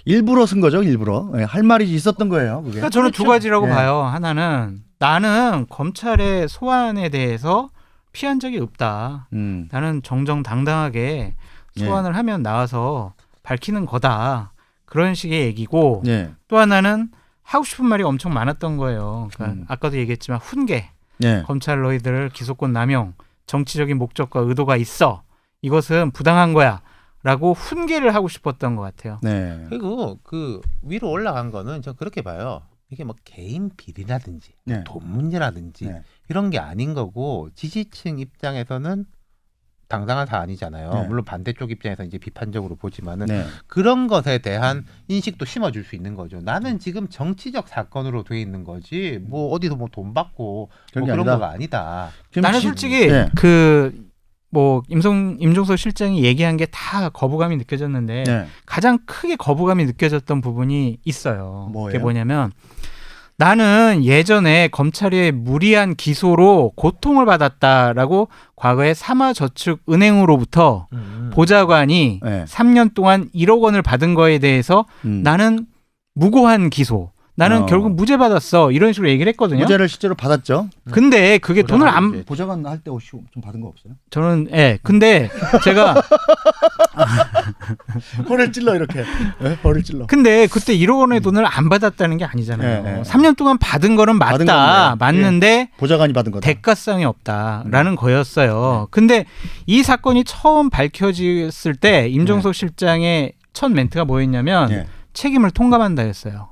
일부러 쓴 거죠. 일부러. 예, 할 말이 있었던 거예요. 그게. 그러니까 저는 두 가지라고 예. 봐요. 하나는 나는 검찰의 소환에 대해서 피한 적이 없다. 나는 정정당당하게 소환을 하면 나와서 밝히는 거다. 그런 식의 얘기고 예. 또 하나는 하고 싶은 말이 엄청 많았던 거예요. 그러니까 아까도 얘기했지만 훈계, 예. 검찰 너희들 기소권 남용, 정치적인 목적과 의도가 있어. 이것은 부당한 거야. 라고 훈계를 하고 싶었던 것 같아요. 네. 그리고 그 위로 올라간 거는 저 그렇게 봐요. 이게 뭐 개인 비리라든지 네. 돈 문제라든지 네. 이런 게 아닌 거고 지지층 입장에서는 당당한 사안이잖아요. 네. 물론 반대쪽 입장에서 이제 비판적으로 보지만은 네. 그런 것에 대한 인식도 심어줄 수 있는 거죠. 나는 지금 정치적 사건으로 돼 있는 거지 뭐 어디서 뭐 돈 받고 그런 뭐 게 그런 아니다. 거가 아니다. 나는 솔직히 네. 뭐 임종석 실장이 얘기한 게 다 거부감이 느껴졌는데 네. 가장 크게 거부감이 느껴졌던 부분이 있어요. 뭐예요? 그게 뭐냐면 나는 예전에 검찰의 무리한 기소로 고통을 받았다라고 과거에 삼화저축은행으로부터 보좌관이 네. 3년 동안 1억 원을 받은 거에 대해서 나는 무고한 기소. 나는 결국 무죄 받았어. 이런 식으로 얘기를 했거든요. 무죄를 실제로 받았죠. 근데 그게 돈을 안 이제 보좌관 할 때 좀 받은 거 없어요? 저는 근데 제가 허를 찔러 이렇게. 네? 허를 찔러. 근데 그때 1억 원의 돈을 안 받았다는 게 아니잖아요. 네, 네. 3년 동안 받은 거는 받은 맞다. 건데. 맞는데 보좌관이 받은 거다. 대가성이 없다라는 거였어요. 근데 이 사건이 처음 밝혀졌을 때 임종석 실장의 첫 멘트가 뭐였냐면 네. 책임을 통감한다였어요.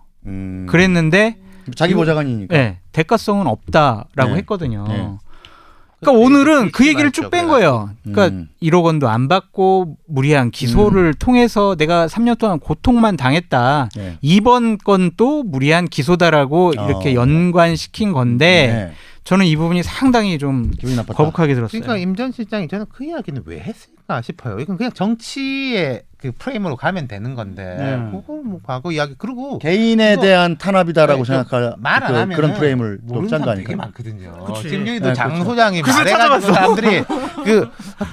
그랬는데 자기 보좌관이니까. 네, 대가성은 없다라고 네. 했거든요. 네. 그러니까 오늘은 그 그때 얘기를 쭉 뺀 말죠, 거예요. 그러니까 1억 원도 안 받고 무리한 기소를 통해서 내가 3년 동안 고통만 당했다. 네. 이번 건도 무리한 기소다라고 이렇게 연관시킨 건데 네. 저는 이 부분이 상당히 좀 기분이 나빴다. 거북하게 들었어요. 그러니까 임 전 실장이 저는 그 이야기는 왜 했을까 싶어요. 이건 그냥 정치의 그 프레임으로 가면 되는 건데 그거 뭐 과거 이야기 그리고 개인에 이거- 대한 탄압이다라고 네, 생각할 말 안 하면 그런 프레임을 모르는 짠 거 사람 되게 아닐까? 많거든요. 그치. 지금 여기도 네, 장 그렇죠. 소장이 그래서 말해가지고 찾아봤어. 사람들이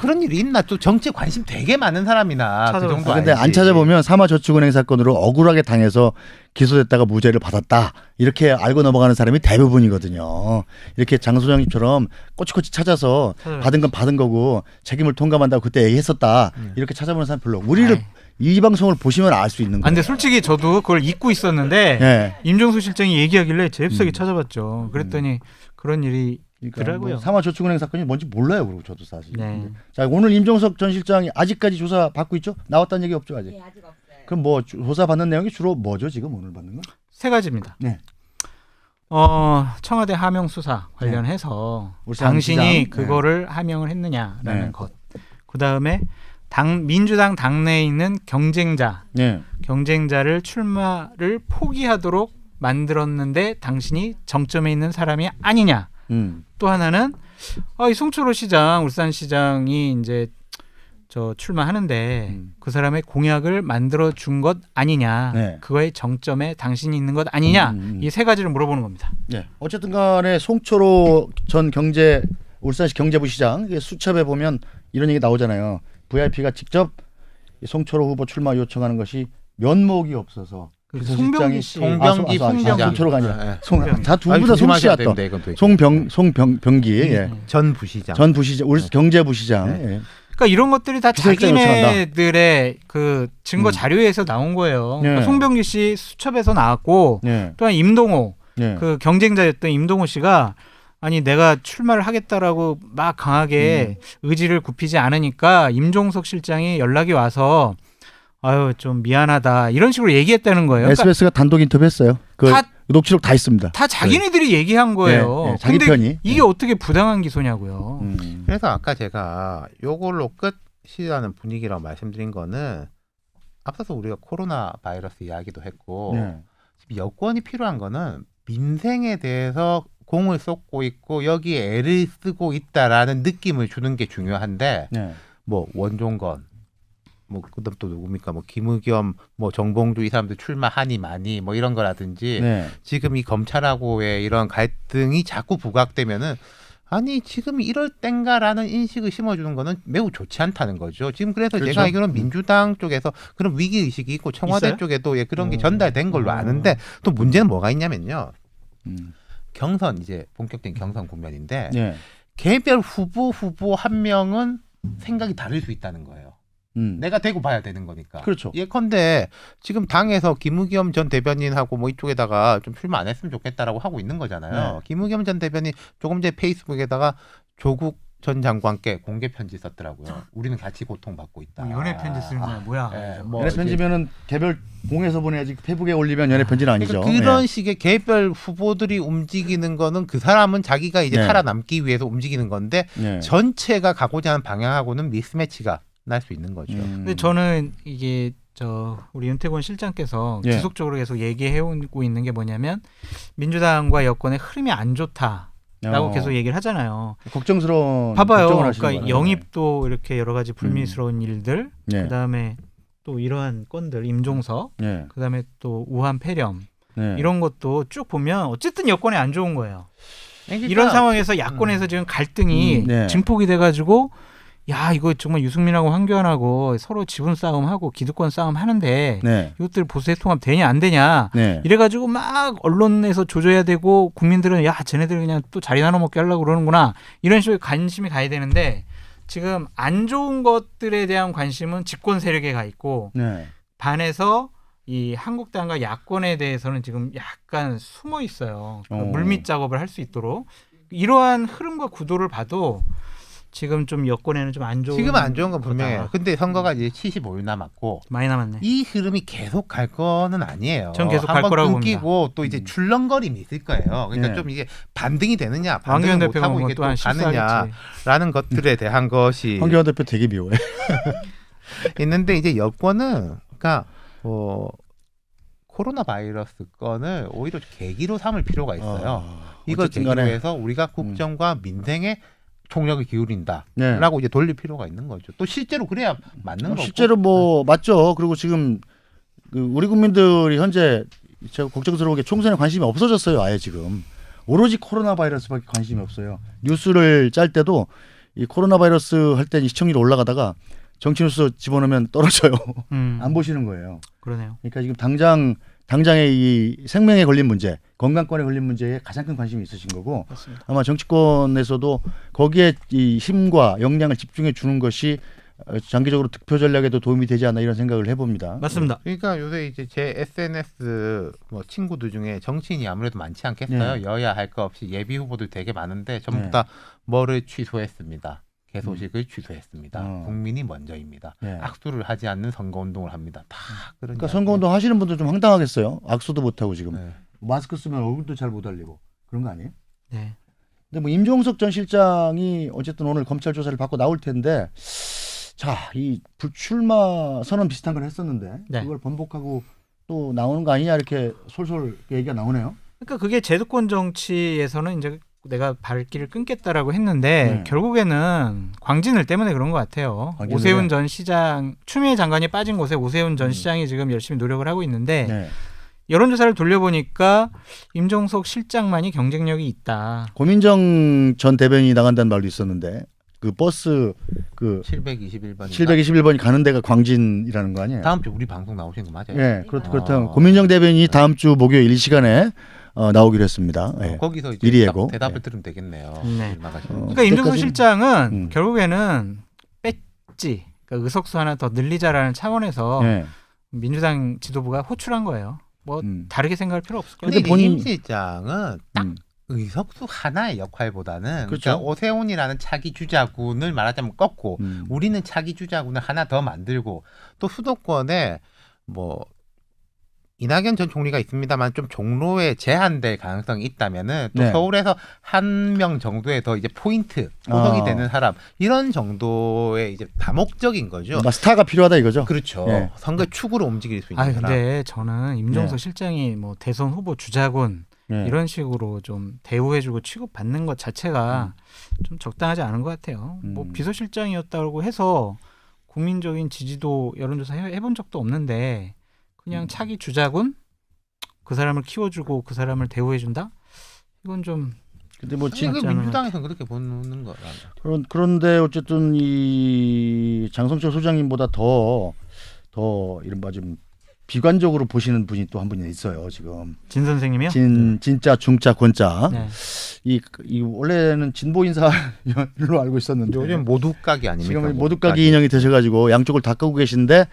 그런 일이 있나 또 정치에 관심 되게 많은 사람이나 그 찾아봤어. 정도 근데 알지. 안 찾아보면 삼화저축은행 사건으로 억울하게 당해서 기소됐다가 무죄를 받았다 이렇게 알고 넘어가는 사람이 대부분이거든요. 이렇게 장 소장님처럼 꼬치꼬치 찾아서 받은 건 받은 거고 책임을 통감한다고 그때 얘기했었다 이렇게 찾아보는 사람 별로. 우리를 아이. 이 방송을 보시면 알 수 있는 아, 거예요. 근데 솔직히 저도 그걸 잊고 있었는데 예. 임종수 실장이 얘기하길래 잽싸게 찾아봤죠. 그랬더니 그런 일이 그러니까 있더라고요. 뭐 삼화저축은행 사건이 뭔지 몰라요, 그리고 저도 사실. 네. 자, 오늘 임종석 전 실장이 아직까지 조사 받고 있죠? 나왔다는 얘기 없죠, 아직. 네, 아직 없어요. 그럼 뭐 조사 받는 내용이 주로 뭐죠, 지금 오늘 받는 거? 세 가지입니다. 네. 청와대 하명 수사 관련해서 울산 당신이 시장. 그거를 하명을 했느냐라는 네. 것. 그다음에 민주당 당내에 있는 네. 경쟁자를 출마를 포기하도록 만들었는데 당신이 정점에 있는 사람이 아니냐. 또 하나는 이 송철호 시장, 울산시장이 이제 저 출마하는데 그 사람의 공약을 만들어 준 것 아니냐. 네. 그거의 정점에 당신이 있는 것 아니냐. 이 세 가지를 물어보는 겁니다. 네. 어쨌든 간에 송철호 전 울산시 경제부 시장 수첩에 보면 이런 얘기 나오잖아요. VIP가 직접 송철호 후보 출마 요청하는 것이 면목이 없어서 송병기 씨. 송병기 부시장. 송철호가 아니라 네. 다두 분 다 송씨야 또. 송병기 예. 전 부시장. 전 부시장, 경제부시장. 네. 예. 그러니까 이런 것들이 다 비서실장 요청한다. 자기네들의 그 증거 자료에서 나온 거예요. 네. 그러니까 송병기 씨 수첩에서 나왔고 예. 또한 임동호 예. 그 경쟁자였던 임동호 씨가 아니 내가 출마를 하겠다라고 막 강하게 의지를 굽히지 않으니까 임종석 실장이 연락이 와서 아유 좀 미안하다 이런 식으로 얘기했다는 거예요. 그러니까 SBS가 단독 인터뷰했어요. 그 다- 녹취록 다 있습니다. 다 자기네들이 얘기한 거예요. 네, 네, 자기 근데 편이. 이게 어떻게 부당한 기소냐고요. 그래서 아까 제가 요걸로 끝이라는 분위기라고 말씀드린 거는 앞서서 우리가 코로나 바이러스 이야기도 했고 네. 지금 여권이 필요한 거는 민생에 대해서 공을 쏟고 있고 여기에 애를 쓰고 있다라는 느낌을 주는 게 중요한데 네. 뭐 원종건 뭐 그다음 또 누굽니까 뭐 김의겸 뭐 정봉주 이 사람들 출마하니 많이 뭐 이런 거라든지 네. 지금 이 검찰하고의 이런 갈등이 자꾸 부각되면은 아니 지금 이럴 땐가라는 인식을 심어주는 거는 매우 좋지 않다는 거죠. 지금 그래서 그렇죠. 제가 알기로는 민주당 쪽에서 그런 위기 의식이 있고 청와대 있어요? 쪽에도 그런 게 전달된 걸로 아는데 또 문제는 뭐가 있냐면요. 음. 경선 이제 본격적인 경선 국면인데 네. 개별 후보 한 명은 생각이 다를 수 있다는 거예요. 내가 대고 봐야 되는 거니까. 그렇죠. 예컨대 지금 당에서 김의겸 전 대변인하고 뭐 이쪽에다가 좀 출마 안 했으면 좋겠다라고 하고 있는 거잖아요. 네. 김의겸 전 대변인 조금 전에 페이스북에다가 조국 전 장관께 공개 편지 썼더라고요. 우리는 같이 고통받고 있다. 연애 편지 쓰는 거야 뭐야? 네, 뭐 연애 편지면은 개별 공에서 보내야지 페북에 올리면 연애 편지는 아니죠. 그러니까 그런 예. 식의 개별 후보들이 움직이는 거는 그 사람은 자기가 이제 네. 살아남기 위해서 움직이는 건데 예. 전체가 가고자 하는 방향하고는 미스매치가 날 수 있는 거죠. 근데 저는 이게 우리 윤태권 실장께서 예. 지속적으로 계속 얘기해오고 있는 게 뭐냐면 민주당과 여권의 흐름이 안 좋다라고 계속 얘기를 하잖아요. 걱정스러운 봐봐요. 걱정을 하시는 그러니까 거예요. 영입도 이렇게 여러 가지 불미스러운 일들, 예. 그다음에 또 이러한 건들, 임종석, 예. 그다음에 또 우한 폐렴 예. 이런 것도 쭉 보면 어쨌든 여권에 안 좋은 거예요. 그러니까 이런 상황에서 야권에서 지금 갈등이 네. 증폭이 돼가지고 야 이거 정말 유승민하고 황교안하고 서로 지분 싸움하고 기득권 싸움 하는데 네. 이것들 보수 대통합 되냐 안 되냐 네. 이래가지고 막 언론에서 조져야 되고 국민들은 야 쟤네들 그냥 또 자리 나눠 먹게 하려고 그러는구나 이런 식으로 관심이 가야 되는데 지금 안 좋은 것들에 대한 관심은 집권 세력에 가 있고 네. 반해서 이 한국당과 야권에 대해서는 지금 약간 숨어 있어요. 그러니까 물밑 작업을 할 수 있도록 이러한 흐름과 구도를 봐도 지금 좀 여권에는 좀 안 좋은 지금 안 좋은 건 거다. 분명해요. 근데 선거가 이제 75일 남았고 많이 남았네. 이 흐름이 계속 갈 거는 아니에요. 전 계속 갈 한번 거라고 끊기고 또 이제 출렁거림이 있을 거예요. 그러니까 네. 좀 이게 반등이 되느냐, 황교안 반등을 대표가 못하고 이게 또한 또 가느냐라는 실수하겠지. 것들에 대한 것이 황교안 대표 되게 미워해. 있는데 이제 여권은 그러니까 코로나 바이러스 건을 오히려 계기로 삼을 필요가 있어요. 이걸 어쨌든 계기로 간에 해서 우리가 국정과 민생에 총력을 기울인다라고 네. 이제 돌릴 필요가 있는 거죠. 또 실제로 그래야 맞는 거고. 실제로 뭐 맞죠. 그리고 지금 그 우리 국민들이 현재 제가 걱정스러운 게 총선에 관심이 없어졌어요. 아예 지금 오로지 코로나 바이러스밖에 관심이 없어요. 뉴스를 짤 때도 이 코로나 바이러스 할 때 시청률이 올라가다가 정치 뉴스 집어넣으면 떨어져요. 안 보시는 거예요. 그러네요. 그러니까 지금 당장의 이 생명에 걸린 문제, 건강권에 걸린 문제에 가장 큰 관심이 있으신 거고 맞습니다. 아마 정치권에서도 거기에 이 힘과 역량을 집중해 주는 것이 장기적으로 득표 전략에도 도움이 되지 않나 이런 생각을 해봅니다. 맞습니다. 그러니까 요새 이제 제 SNS 뭐 친구들 중에 정치인이 아무래도 많지 않겠어요. 네. 여야 할 거 없이 예비 후보들 되게 많은데 전부 네. 다 뭐를 취소했습니다. 개소식을 취소했습니다. 어. 국민이 먼저입니다. 네. 악수를 하지 않는 선거운동을 합니다. 다 그런. 그러니까 이야기. 선거운동 하시는 분들 좀 황당하겠어요. 악수도 못 하고 지금. 네. 마스크 쓰면 얼굴도 잘 못 알리고 그런 거 아니에요? 네. 근데 뭐 임종석 전 실장이 어쨌든 오늘 검찰 조사를 받고 나올 텐데 자, 이 불출마 선언 비슷한 걸 했었는데 네. 그걸 번복하고 또 나오는 거 아니냐 이렇게 솔솔 얘기가 나오네요. 그러니까 그게 제도권 정치에서는 이제 내가 발길을 끊겠다라고 했는데 결국에는 광진을 때문에 그런 것 같아요. 광진을요? 오세훈 전 시장, 추미애 장관이 빠진 곳에 오세훈 전 시장이 지금 열심히 노력을 하고 있는데 네. 여론조사를 돌려보니까 임종석 실장만이 경쟁력이 있다. 고민정 전 대변인이 나간다는 말도 있었는데 그 버스 그 721번. 721번이 가는 데가 광진이라는 거 아니에요? 다음 주 우리 방송 나오시는 거 맞아요? 예, 그렇다면 고민정 대변인이 다음 주 목요일 이 시간에 나오기로 했습니다. 예. 거기서 이제 미리 예고. 대답을 예. 들으면 되겠네요. 네. 나가시는 그러니까 임종석 그때까지는- 실장은 결국에는 뺐지. 그러니까 의석수 하나 더 늘리자라는 차원에서 예. 민주당 지도부가 호출한 거예요. 뭐 다르게 생각할 필요 없을 거예요. 근데 본인- 임 실장은 딱 의석수 하나의 역할보다는 그렇죠. 그러니까 오세훈이라는 차기 주자군을 말하자면 꺾고 우리는 차기 주자군을 하나 더 만들고 또 수도권에 뭐 이낙연 전 총리가 있습니다만 좀 종로에 제한될 가능성이 있다면은 또 네. 서울에서 한 명 정도의 더 이제 포인트 호석이 되는 사람 이런 정도의 이제 다목적인 거죠. 뭔가 스타가 필요하다 이거죠. 그렇죠. 예. 선거 축으로 움직일 수 있는 아 사람. 근데 저는 임종석 네. 실장이 뭐 대선 후보 주자군 예. 이런 식으로 좀 대우해주고 취급받는 것 자체가 좀 적당하지 않은 것 같아요. 뭐 비서실장이었다고 해서 국민적인 지지도 여론조사 해본 적도 없는데 그냥 차기 주자군 그 사람을 키워주고 그 사람을 대우해준다? 이건 좀 근데 뭐 지금 않은 민주당에서는 그렇게 보는 거라. 그런데 어쨌든 이 장성철 소장님보다 더 이른바 좀 비관적으로 보시는 분이 또 한 분이 있어요 지금. 진 선생님이요? 진짜 중짜 권짜. 네. 이 원래는 진보 인사로 알고 있었는데 요즘 모두각이 아닙니까? 지금 모두각이 인형이 되셔가지고 양쪽을 다 끄고 계신데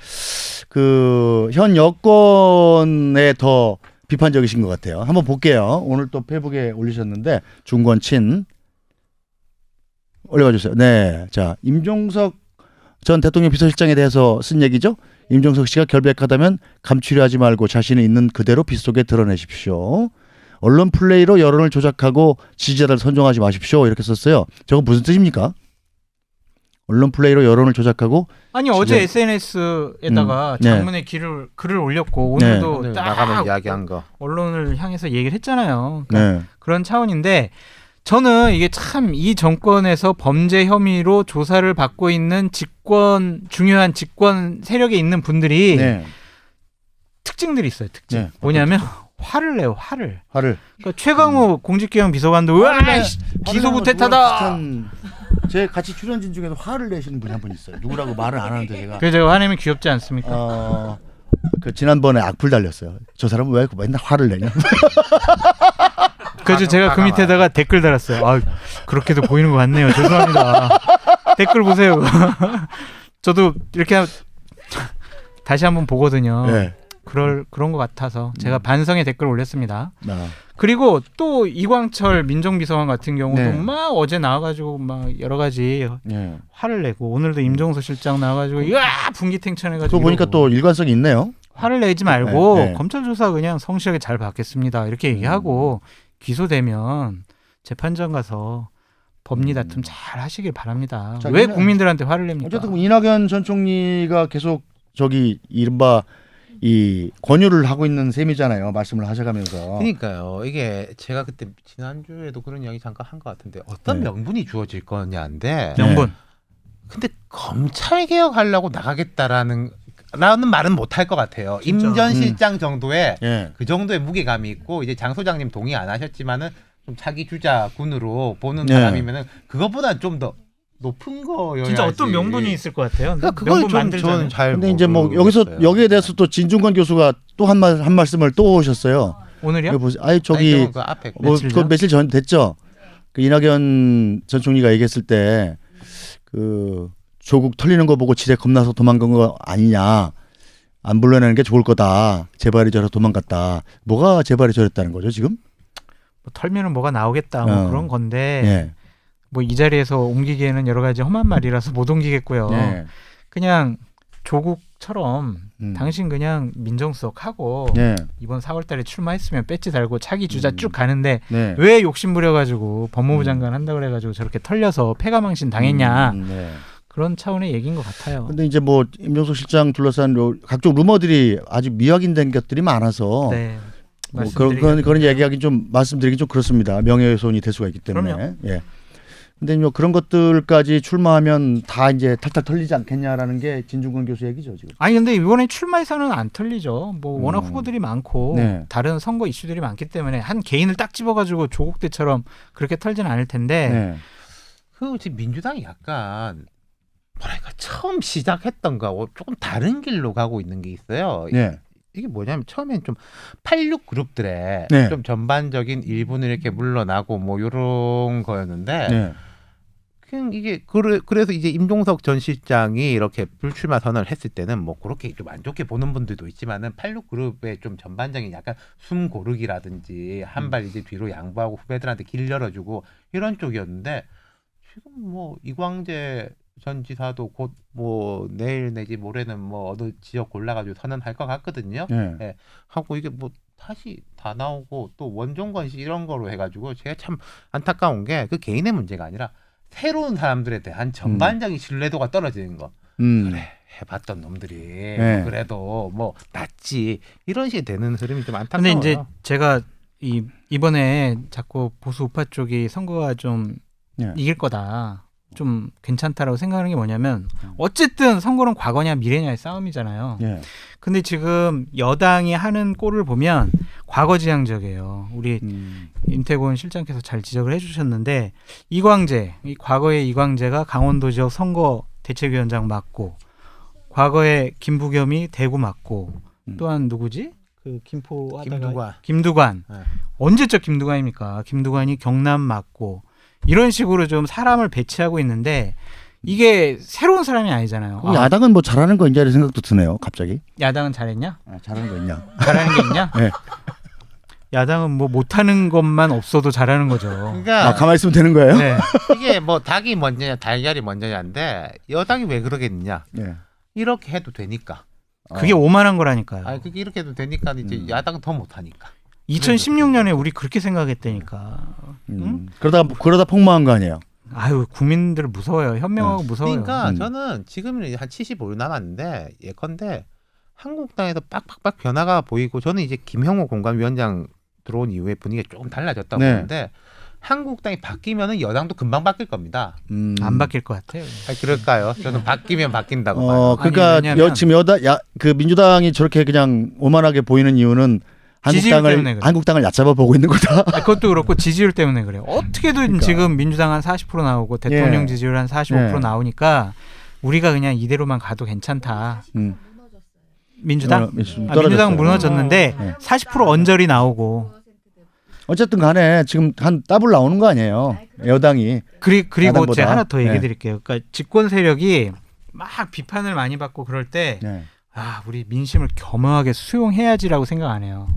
그 현 여권에 더 비판적이신 것 같아요. 한번 볼게요. 오늘 또 페이북에 올리셨는데 중권친 올려봐 주세요. 네, 자 임종석 전 대통령 비서실장에 대해서 쓴 얘기죠. 임종석 씨가 결백하다면 감추려 하지 말고 자신이 있는 그대로 빛 속에 드러내십시오. 언론 플레이로 여론을 조작하고 지지자를 선정하지 마십시오. 이렇게 썼어요. 저건 무슨 뜻입니까? 언론 플레이로 여론을 조작하고 아니 어제 SNS에다가 네. 장문의 글을 올렸고 오늘도 오늘 딱 나가면 이야기한 거. 언론을 향해서 얘기를 했잖아요. 그러니까 네. 그런 차원인데 저는 이게 참 이 정권에서 범죄 혐의로 조사를 받고 있는 중요한 직권 세력에 있는 분들이 네. 특징들이 있어요. 특징. 네. 뭐냐면 화를 내요. 화를. 그러니까 최강우 공직기강 비서관도 으아 씨, 기소 못했다다. 제 같이 출연진 중에서 화를 내시는 분이 한 분 있어요. 누구라고 말을 안 하는데 제가 그래서 제가 화내면 귀엽지 않습니까? 그 지난번에 악플 달렸어요. 저 사람은 왜 맨날 화를 내냐? 그래서 제가 그 밑에다가 댓글 달았어요. 아, 그렇게도 보이는 것 같네요. 죄송합니다. 댓글 보세요. 저도 이렇게 다시 한번 보거든요. 네. 그런 것 같아서 제가 반성의 댓글을 올렸습니다. 아. 그리고 또 이광철 민정비서관 같은 경우도 네. 막 어제 나와가지고 막 여러 가지 네. 화를 내고 오늘도 임종석 실장 나와가지고 으아 분기탱천해가지고 그거 보니까 또 일관성이 있네요. 화를 내지 말고 네, 네. 검찰 조사 그냥 성실하게 잘 받겠습니다 이렇게 얘기하고 기소되면 재판장 가서 법리 다툼 잘 하시길 바랍니다. 자, 왜 이낙연- 국민들한테 화를 냅니까? 어쨌든 뭐 이낙연 전 총리가 계속 저기 이른바 이 권유를 하고 있는 셈이잖아요. 말씀을 하셔가면서. 그러니까요. 이게 제가 그때 지난주에도 그런 이야기 잠깐 한 것 같은데 어떤 네. 명분이 주어질 거냐인데 명분. 근데 검찰 개혁하려고 나가겠다라는 말은 못 할 것 같아요. 진짜. 임 전 실장 정도의 예. 그 정도의 무게감이 있고 이제 장 소장님 동의 안 하셨지만은 좀 차기 주자군으로 보는 네. 사람이면은 그것보다 좀 더 높은 거여야지. 진짜 어떤 명분이 있을 것 같아요? 그러니까 그걸 명분 만들자면. 저는 잘. 근데 이제 뭐 여기서 모르겠어요. 여기에 대해서 또 진중권 교수가 또 한 말씀을 또 오셨어요. 오늘이요? 여기 보세요. 아니 저기 그 앞에 뭐 며칠 그 전? 며칠 전 됐죠. 그 이낙연 전 총리가 얘기했을 때 그 조국 털리는 거 보고 지레 겁나서 도망간 거 아니냐. 안 불러내는 게 좋을 거다. 제발이 저러 도망갔다. 뭐가 제발이 저랬다는 거죠 지금? 뭐 털면은 뭐가 나오겠다 뭐 그런 건데 예. 뭐 이 자리에서 옮기기에는 여러 가지 험한 말이라서 못 옮기겠고요. 예. 그냥 조국처럼 당신 그냥 민정수석 하고 네. 이번 4월달에 출마했으면 배지 달고 차기 주자 쭉 가는데 네. 왜 욕심 부려가지고 법무부 장관 한다 그래가지고 저렇게 털려서 패가망신 당했냐 네. 그런 차원의 얘기인 것 같아요. 근데 이제 뭐 임종석 실장 둘러싼 각종 루머들이 아직 미확인된 것들이 많아서 네. 뭐 말씀드리기가 그런 얘기하기 좀 말씀드리기 좀 그렇습니다. 명예훼손이 될 수가 있기 때문에. 그럼요. 예. 근데 뭐 그런 것들까지 출마하면 다 이제 탈탈 털리지 않겠냐라는 게 진중권 교수 얘기죠 지금. 아니 근데 이번에 출마해서는 안 털리죠. 뭐 워낙 후보들이 많고 네. 다른 선거 이슈들이 많기 때문에 한 개인을 딱 집어가지고 조국 때처럼 그렇게 털지는 않을 텐데 네. 그 지금 민주당이 약간 뭐랄까 처음 시작했던 거하고 조금 다른 길로 가고 있는 게 있어요. 네. 이게 뭐냐면 처음엔 좀 86 그룹들의 네. 좀 전반적인 일부는 이렇게 물러나고 뭐 이런 거였는데 네. 그냥 이게 그래서 이제 임종석 전 실장이 이렇게 불출마 선언을 했을 때는 뭐 그렇게 좀 안 좋게 보는 분들도 있지만은 86 그룹의 좀 전반적인 약간 숨 고르기라든지 한 발 이제 뒤로 양보하고 후배들한테 길 열어주고 이런 쪽이었는데 지금 뭐 이광재 전 지사도 곧 뭐 내일 내지 모레는 뭐 어느 지역 골라가지고 선언할 것 같거든요. 네. 하고 이게 뭐 다시 다 나오고 또 원종건 씨 이런 거로 해가지고 제가 참 안타까운 게 그 개인의 문제가 아니라 새로운 사람들에 대한 전반적인 신뢰도가 떨어지는 거. 그래 해봤던 놈들이 네. 그래도 뭐 낫지 이런 식이 되는 흐름이 좀 안타까워요. 근데 이제 제가 이번에 자꾸 보수 우파 쪽이 선거가 좀 네. 이길 거다. 좀 괜찮다라고 생각하는 게 뭐냐면 어쨌든 선거는 과거냐 미래냐의 싸움이잖아요. 네. 근데 지금 여당이 하는 꼴을 보면 과거지향적이에요. 우리 임태곤 실장께서 잘 지적을 해주셨는데 이광재, 이 과거의 이광재가 강원도 지역 선거 대책위원장 맡고 과거에 김부겸이 대구 맡고 또한 누구지? 그 김포 하다가 김두관. 네. 언제적 김두관입니까? 김두관이 경남 맡고 이런 식으로 좀 사람을 배치하고 있는데 이게 새로운 사람이 아니잖아요. 그럼 야당은 뭐 잘하는 거 있냐 이런 생각도 드네요. 갑자기. 야당은 잘했냐? 잘하는 거 있냐? 잘하는 게 있냐? 네. 야당은 뭐 못하는 것만 없어도 잘하는 거죠. 그러니까 가만히 있으면 되는 거예요? 네. 이게 뭐 닭이 먼저냐 달걀이 먼저냐인데 여당이 왜 그러겠느냐? 네. 이렇게 해도 되니까. 그게 오만한 거라니까요. 아니 그게 이렇게 해도 되니까 이제 야당은 더 못하니까. 2016년에 우리 그렇게 생각했다니까. 응? 그러다 폭망한 거 아니에요? 아유 국민들 무서워요. 현명하고 무서워요. 그러니까 저는 지금은 한 75일 남았는데 예컨대 한국당에서 빡빡빡 변화가 보이고 저는 이제 김형호 공관위원장 들어온 이후에 분위기가 조금 달라졌다고 네. 보는데 한국당이 바뀌면은 여당도 금방 바뀔 겁니다. 안 바뀔 것 같아요. 그럴까요? 저는 바뀌면 바뀐다고 봐요. 그러니까 아니, 왜냐면- 지금 그 민주당이 저렇게 그냥 오만하게 보이는 이유는 지지율 때문에 그래요. 한국당을 얕잡아 보고 있는 거다. 그것도 그렇고 지지율 때문에 그래요. 어떻게든 그러니까. 지금 민주당 한 40% 나오고 대통령 예. 지지율 한 45% 예. 나오니까 우리가 그냥 이대로만 가도 괜찮다. 민주당? 민주당은 떨어졌어요. 무너졌는데 네. 40% 언저리 나오고 어쨌든 간에 지금 한 더블 나오는 거 아니에요. 여당이. 그리고 야당보다. 제가 하나 더 얘기해 네. 드릴게요. 그러니까 집권 세력이 막 비판을 많이 받고 그럴 때 네. 우리 민심을 겸허하게 수용해야지라고 생각 안 해요.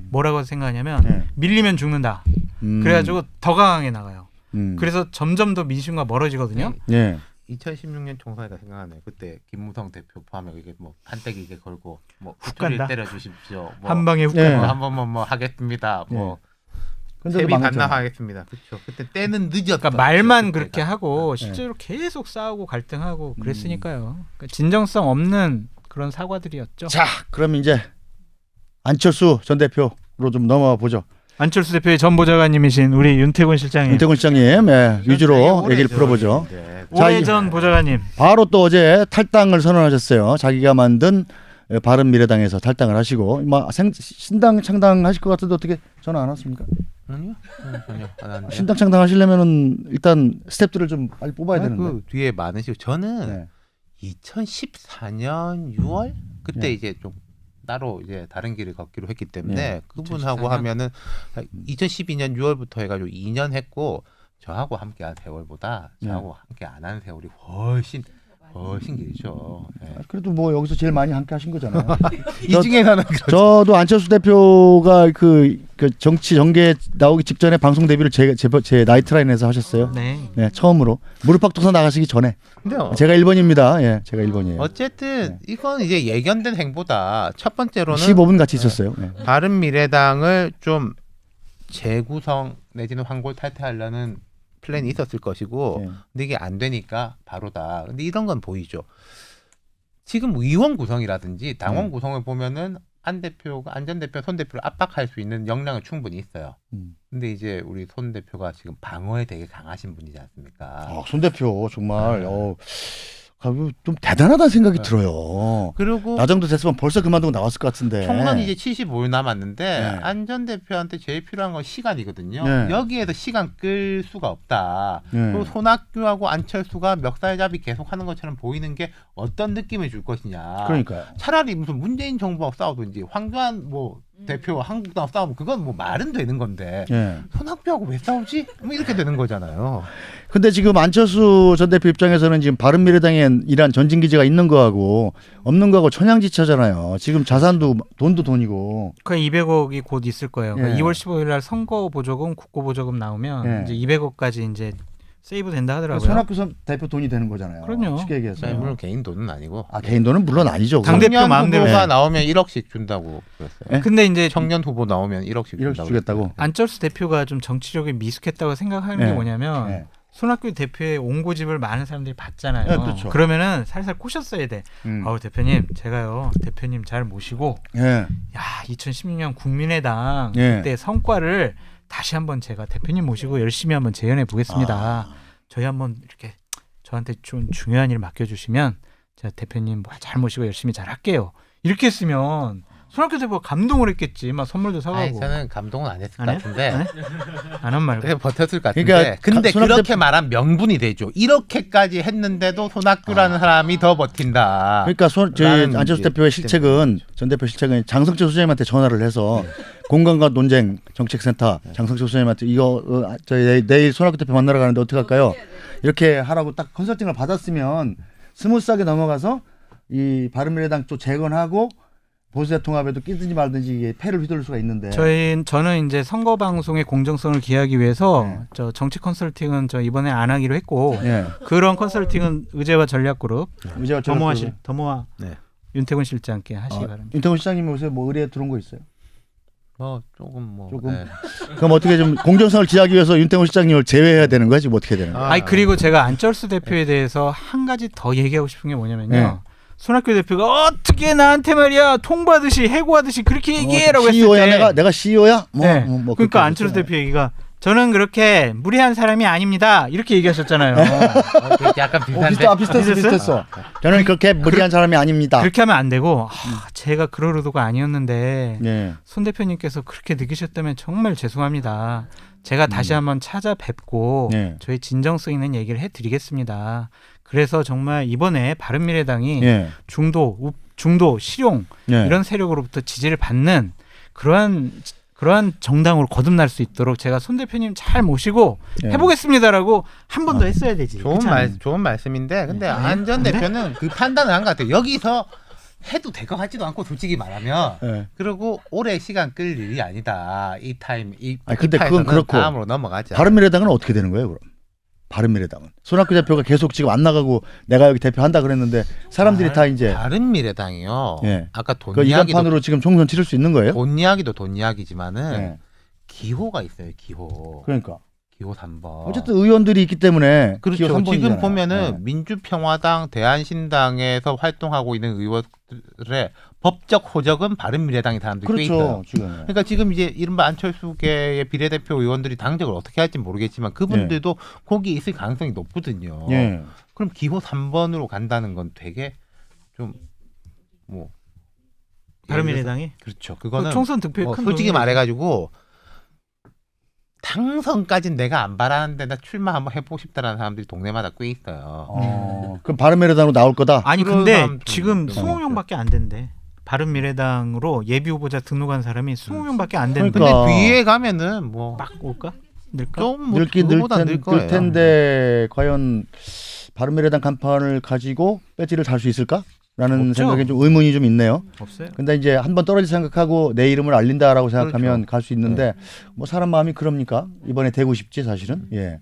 뭐라고 생각하냐면 네. 밀리면 죽는다. 그래가지고 더 강하게 나가요. 그래서 점점 더 민심과 멀어지거든요. 예. 2016년 총선이다 생각하네요. 그때 김무성 대표 포함해 이게 뭐 한때기 이게 걸고 뭐 훅 후추를 간다. 때려주십시오. 뭐 한 방에 훅 네. 간다. 한 번만 뭐 하겠습니다. 뭐 근데도 세비 망했잖아. 반납하겠습니다. 그렇죠. 그때 때는 늦었다. 그러니까 말만 그때가. 그렇게 하고 실제로 계속 싸우고 갈등하고 그랬으니까요. 그러니까 진정성 없는 그런 사과들이었죠. 자, 그럼 이제 안철수 전 대표로 좀 넘어가 보죠. 안철수 대표의 전 보좌관님이신 우리 윤태곤 실장님. 윤태곤 시장님 위주로 오래전 얘기를 풀어보죠. 일인데. 자, 오래전 보좌관님. 바로 또 어제 탈당을 선언하셨어요. 자기가 만든 바른미래당에서 탈당을 하시고 신당 창당하실 것 같은데 어떻게 전화 안 왔습니까? 아니요. 전혀 안 하는데. 신당 창당하시려면은 일단 스텝들을 좀 빨리 뽑아야 되는데. 그 뒤에 많으시고 저는 네. 2014년 6월 그때 네. 이제 좀 따로 이제 다른 길을 걷기로 했기 때문에 네. 그분하고 2014년? 하면은 2012년 6월부터 해가지고 2년 했고 저하고 함께한 세월보다 저하고 함께 안 한 세월이 훨씬 길죠. 예. 그래도 뭐 여기서 제일 많이 함께 하신 거잖아요. 이 중에서는 그렇죠. 저도 안철수 대표가 그 그 정치 전개 나오기 직전에 방송 데뷔를 제 나이트라인에서 하셨어요. 네. 네, 처음으로 무릎팍도사 나가시기 전에. 근데 제가 1번입니다. 예, 제가 1번이에요. 어쨌든 이건 이제 예견된 행보다 첫 번째로는 15분 같이 있었어요. 네. 바른미래당을 좀 재구성 내지는 황골 탈퇴하려는 플랜이 있었을 것이고 네. 근데 이게 안 되니까 바로다. 근데 이런 건 보이죠. 지금 의원 구성이라든지 당원 구성을 보면은 안 전 대표, 손 대표를 압박할 수 있는 역량은 충분히 있어요. 근데 이제 우리 손 대표가 지금 방어에 되게 강하신 분이지 않습니까? 손 대표 정말 좀 대단하다는 생각이 네. 들어요. 그리고 나 정도 됐으면 벌써 그만두고 나왔을 것 같은데. 총선 이제 75일 남았는데 네. 안 전 대표한테 제일 필요한 건 시간이거든요. 네. 여기에서 시간 끌 수가 없다. 네. 그리고 손학규하고 안철수가 멱살잡이 계속하는 것처럼 보이는 게 어떤 느낌을 줄 것이냐. 그러니까요. 차라리 무슨 문재인 정부하고 싸우든지 황교안 뭐 대표 한국당 싸우면 그건 뭐 말은 되는 건데 예. 손학규하고 왜 싸우지? 뭐 이렇게 되는 거잖아요. 근데 지금 안철수 전 대표 입장에서는 지금 바른미래당에 이란 전진 기지가 있는 거하고 없는 거하고 천양지차잖아요. 지금 자산도 돈도 돈이고. 그 200억이 곧 있을 거예요. 그러니까 예. 2월 15일 날 선거 보조금, 국고 보조금 나오면 예. 이제 200억까지 이제 세이브 된다 하더라고요. 손학규 선 대표 돈이 되는 거잖아요. 그럼요. 쉽게 얘기해서. 물론 개인 돈은 아니고. 개인 돈은 물론 아니죠. 당대표 청년 마음대로 후보가 해. 나오면 1억씩 준다고 그랬어요. 예? 근데 이제 청년 후보 나오면 1억씩 1억 준다고. 주겠다고. 안철수 대표가 좀 정치력이 미숙했다고 생각하는 예. 게 뭐냐면 예. 손학규 대표의 옹고집을 많은 사람들이 봤잖아요. 예, 그렇죠. 그러면은 살살 꼬셨어야 돼. 아우 대표님, 제가요 대표님 잘 모시고 예. 야 2016년 국민의당 예. 그때 성과를 다시 한번 제가 대표님 모시고 열심히 한번 재연해 보겠습니다. 저희 한번 이렇게 저한테 좀 중요한 일 맡겨주시면 제가 대표님 잘 모시고 열심히 잘 할게요. 이렇게 했으면 손학규 대표가 감동을 했겠지. 막 선물도 사가고. 저는 감동은 안 했을 것 안 해? 같은데. 안 한 말고. 그냥 버텼을 것 같은데. 그러니까 근데 손학규 그렇게 말한 명분이 되죠. 이렇게까지 했는데도 손학규라는 사람이 더 버틴다. 그러니까 라는 안철수 이제 대표의 실책은 전 대표 실책은 장성철 소장님한테 전화를 해서 공간과 논쟁 정책센터 장성철 소장님한테 이거 저희 내일 손학규 대표 만나러 가는데 어떻게 할까요? 이렇게 하라고 딱 컨설팅을 받았으면 스무스하게 넘어가서 이 바른미래당 쪽 재건하고 보수대 통합에도 끼든지 말든지 이게 패를 휘둘릴 수가 있는데. 저는 이제 선거 방송의 공정성을 기하기 위해서 네. 저 정치 컨설팅은 저 이번에 안 하기로 했고 예. 그런 컨설팅은 의제와 전략그룹 의제와 더모아 네. 윤태곤 실장께 하시기 바랍니다. 윤태곤 시장님 요새 뭐 의뢰 들어온 거 있어요? 뭐 조금 조금? 네. 그럼 어떻게 좀 공정성을 기하기 위해서 윤태곤 시장님을 제외해야 되는 거야? 지금 어떻게 되는 거야? 아니 그리고 제가 안철수 대표에 대해서 한 가지 더 얘기하고 싶은 게 뭐냐면요. 네. 손학규 대표가 어떻게 나한테 말이야 통보하듯이 해고하듯이 그렇게 얘기해라고 했을 CEO야 때 내가 CEO야? 네. 뭐 그러니까 안철수 대표 얘기가 저는 그렇게 무례한 사람이 아닙니다. 이렇게 얘기하셨잖아요. 약간 비슷한데. 비슷했어. 저는 그렇게 무리한 사람이 아닙니다. 그렇게 하면 안 되고 제가 그럴 의도가 아니었는데 네. 손 대표님께서 그렇게 느끼셨다면 정말 죄송합니다. 제가 다시 한번 찾아뵙고 네. 저희 진정성 있는 얘기를 해드리겠습니다. 그래서 정말 이번에 바른미래당이 예. 중도, 실용 예. 이런 세력으로부터 지지를 받는 그러한 정당으로 거듭날 수 있도록 제가 손 대표님 잘 모시고 예. 해보겠습니다라고 한 번 더 했어야 되지. 좋은 말씀인데 근데 안 전 안 돼? 대표는 그 판단을 한 것 같아요. 여기서 해도 될 것 같지도 않고 솔직히 말하면 예. 그리고 오래 시간 끌 일이 아니다. 이 아니, 근데 그건 파에서는 그렇고. 다음으로 넘어가자. 바른미래당은 어떻게 되는 거예요, 그럼? 바른미래당은 손학규 대표가 계속 지금 안 나가고 내가 여기 대표한다 그랬는데 사람들이 다 이제 바른미래당이요. 예. 아까 돈 그 이야기도 이간판으로 지금 총선 치를 수 있는 거예요? 돈 이야기도 돈 이야기지만은 예. 기호가 있어요. 기호. 그러니까 기호 3번. 어쨌든 의원들이 있기 때문에 그렇죠. 기호 3번이잖아요. 지금 보면은 예. 민주평화당, 대한신당에서 활동하고 있는 의원들의 법적 호적은 바른미래당의 사람들이 꽤 있어요. 그렇죠. 지금. 그러니까 지금 이제 이른바 안철수계의 비례대표 의원들이 당적을 어떻게 할지 모르겠지만 그분들도 거기에 있을 가능성이 높거든요. 예. 그럼 기호 3번으로 간다는 건 되게 좀 뭐 바른미래당이 그렇죠. 그거는 총선 득표에 뭐 큰 솔직히 도움이 말해가지고 당선까지는 내가 안 바라는데 나 출마 한번 해보고 싶다라는 사람들이 동네마다 꽤 있어요. 그럼 바른미래당으로 나올 거다. 아니 그런 근데 사람도 지금 있죠. 20명밖에 안 된대. 바른미래당으로 예비 후보자 등록한 사람이 20명밖에 안 된대. 그러니까. 근데 뒤에 가면은 뭐 막 올까? 늘까? 좀뭐 늙긴 그거보다 늘 거예요. 늘 텐데 과연 바른미래당 간판을 가지고 배지를 달 수 있을까? 라는 없죠. 생각에 좀 의문이 좀 있네요. 없어요. 근데 이제 한번 떨어질 생각하고 내 이름을 알린다라고 생각하면 그렇죠. 갈 수 있는데 뭐 사람 마음이 그럽니까? 이번에 되고 싶지 사실은. 예.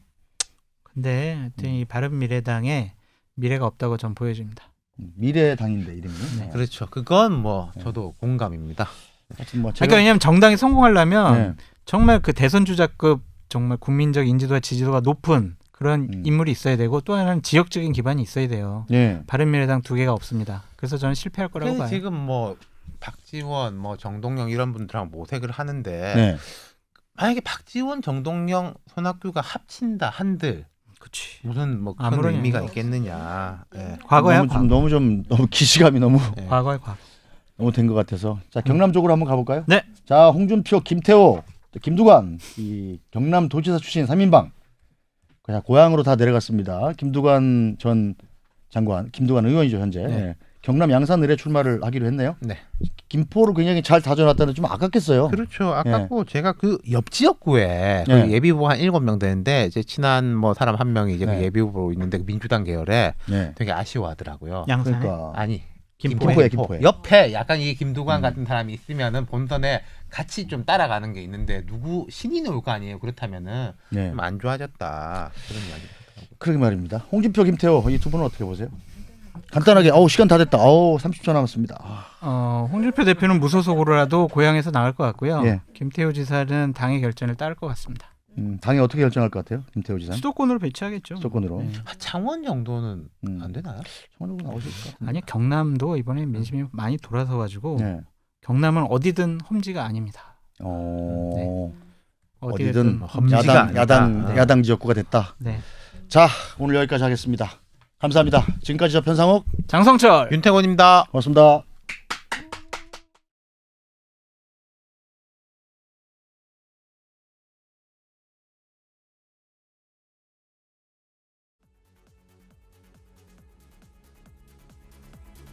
근데 하여튼 이 바른미래당에 미래가 없다고 전 보여집니다. 미래당인데 이름이. 네. 그렇죠. 그건 뭐 저도 공감입니다. 하여튼 뭐 그러니까 왜냐하면 정당이 성공하려면 네. 정말 그 대선 주자급 정말 국민적 인지도와 지지도가 높은 그런 음. 인물이 있어야 되고 또 하나는 지역적인 기반이 있어야 돼요. 예. 바른미래당 두 개가 없습니다. 그래서 저는 실패할 거라고 근데 봐요. 지금 뭐 박지원, 뭐 정동영 이런 분들하고 모색을 하는데 네. 만약에 박지원, 정동영, 손학규가 합친다 한들 그렇지. 무슨 뭐 큰 아무런 의미가 의미가 있겠느냐. 예. 과거야. 너무 좀 기시감이 너무 예. 과거야 과거. 된 것 같아서. 자, 경남 쪽으로 한번 가볼까요? 네. 자, 홍준표, 김태호, 김두관 이 경남 도지사 출신 3인방 그냥 고향으로 다 내려갔습니다. 김두관 전 장관, 김두관 의원이죠 현재. 네. 예. 경남 양산 의뢰 출마를 하기로 했네요. 네. 김포를 굉장히 잘 다져놨다는 좀 아깝겠어요. 그렇죠. 아깝고 제가 그 옆 지역구에 네. 그 예비후보 한 7명 되는데 제 친한 뭐 사람 한 명이 이제 네. 그 예비후보로 있는데 그 민주당 계열에 네. 되게 아쉬워하더라고요. 양산에. 그러니까 아니 김포에. 김포에. 옆에 약간 이 김두관 같은 사람이 있으면은 본선에 같이 좀 따라가는 게 있는데 누구 신인이 올 거 아니에요. 그렇다면은 네. 좀 안 좋아졌다 그런 이야기. 그러게 말입니다. 홍준표, 김태호 이 두 분은 어떻게 보세요? 간단하게. 시간 다 됐다. 30초 남았습니다. 홍준표 대표는 무소속으로라도 고향에서 나갈 것 같고요. 예. 김태호 지사는 당의 결정을 따를 것 같습니다. 당이 어떻게 결정할 것 같아요? 김태호 지사. 수도권으로 배치하겠죠. 수도권으로. 네. 창원 정도는 음. 안 되나요? 청원으로 나오실까? 아니 경남도 이번에 민심이 많이 돌아서 가지고 네. 경남은 어디든 험지가 아닙니다. 어디든 험지가 아니다. 야당 지역구가 됐다. 네. 자, 오늘 여기까지 하겠습니다. 감사합니다. 지금까지 저 편상욱 장성철 윤태곤입니다. 고맙습니다.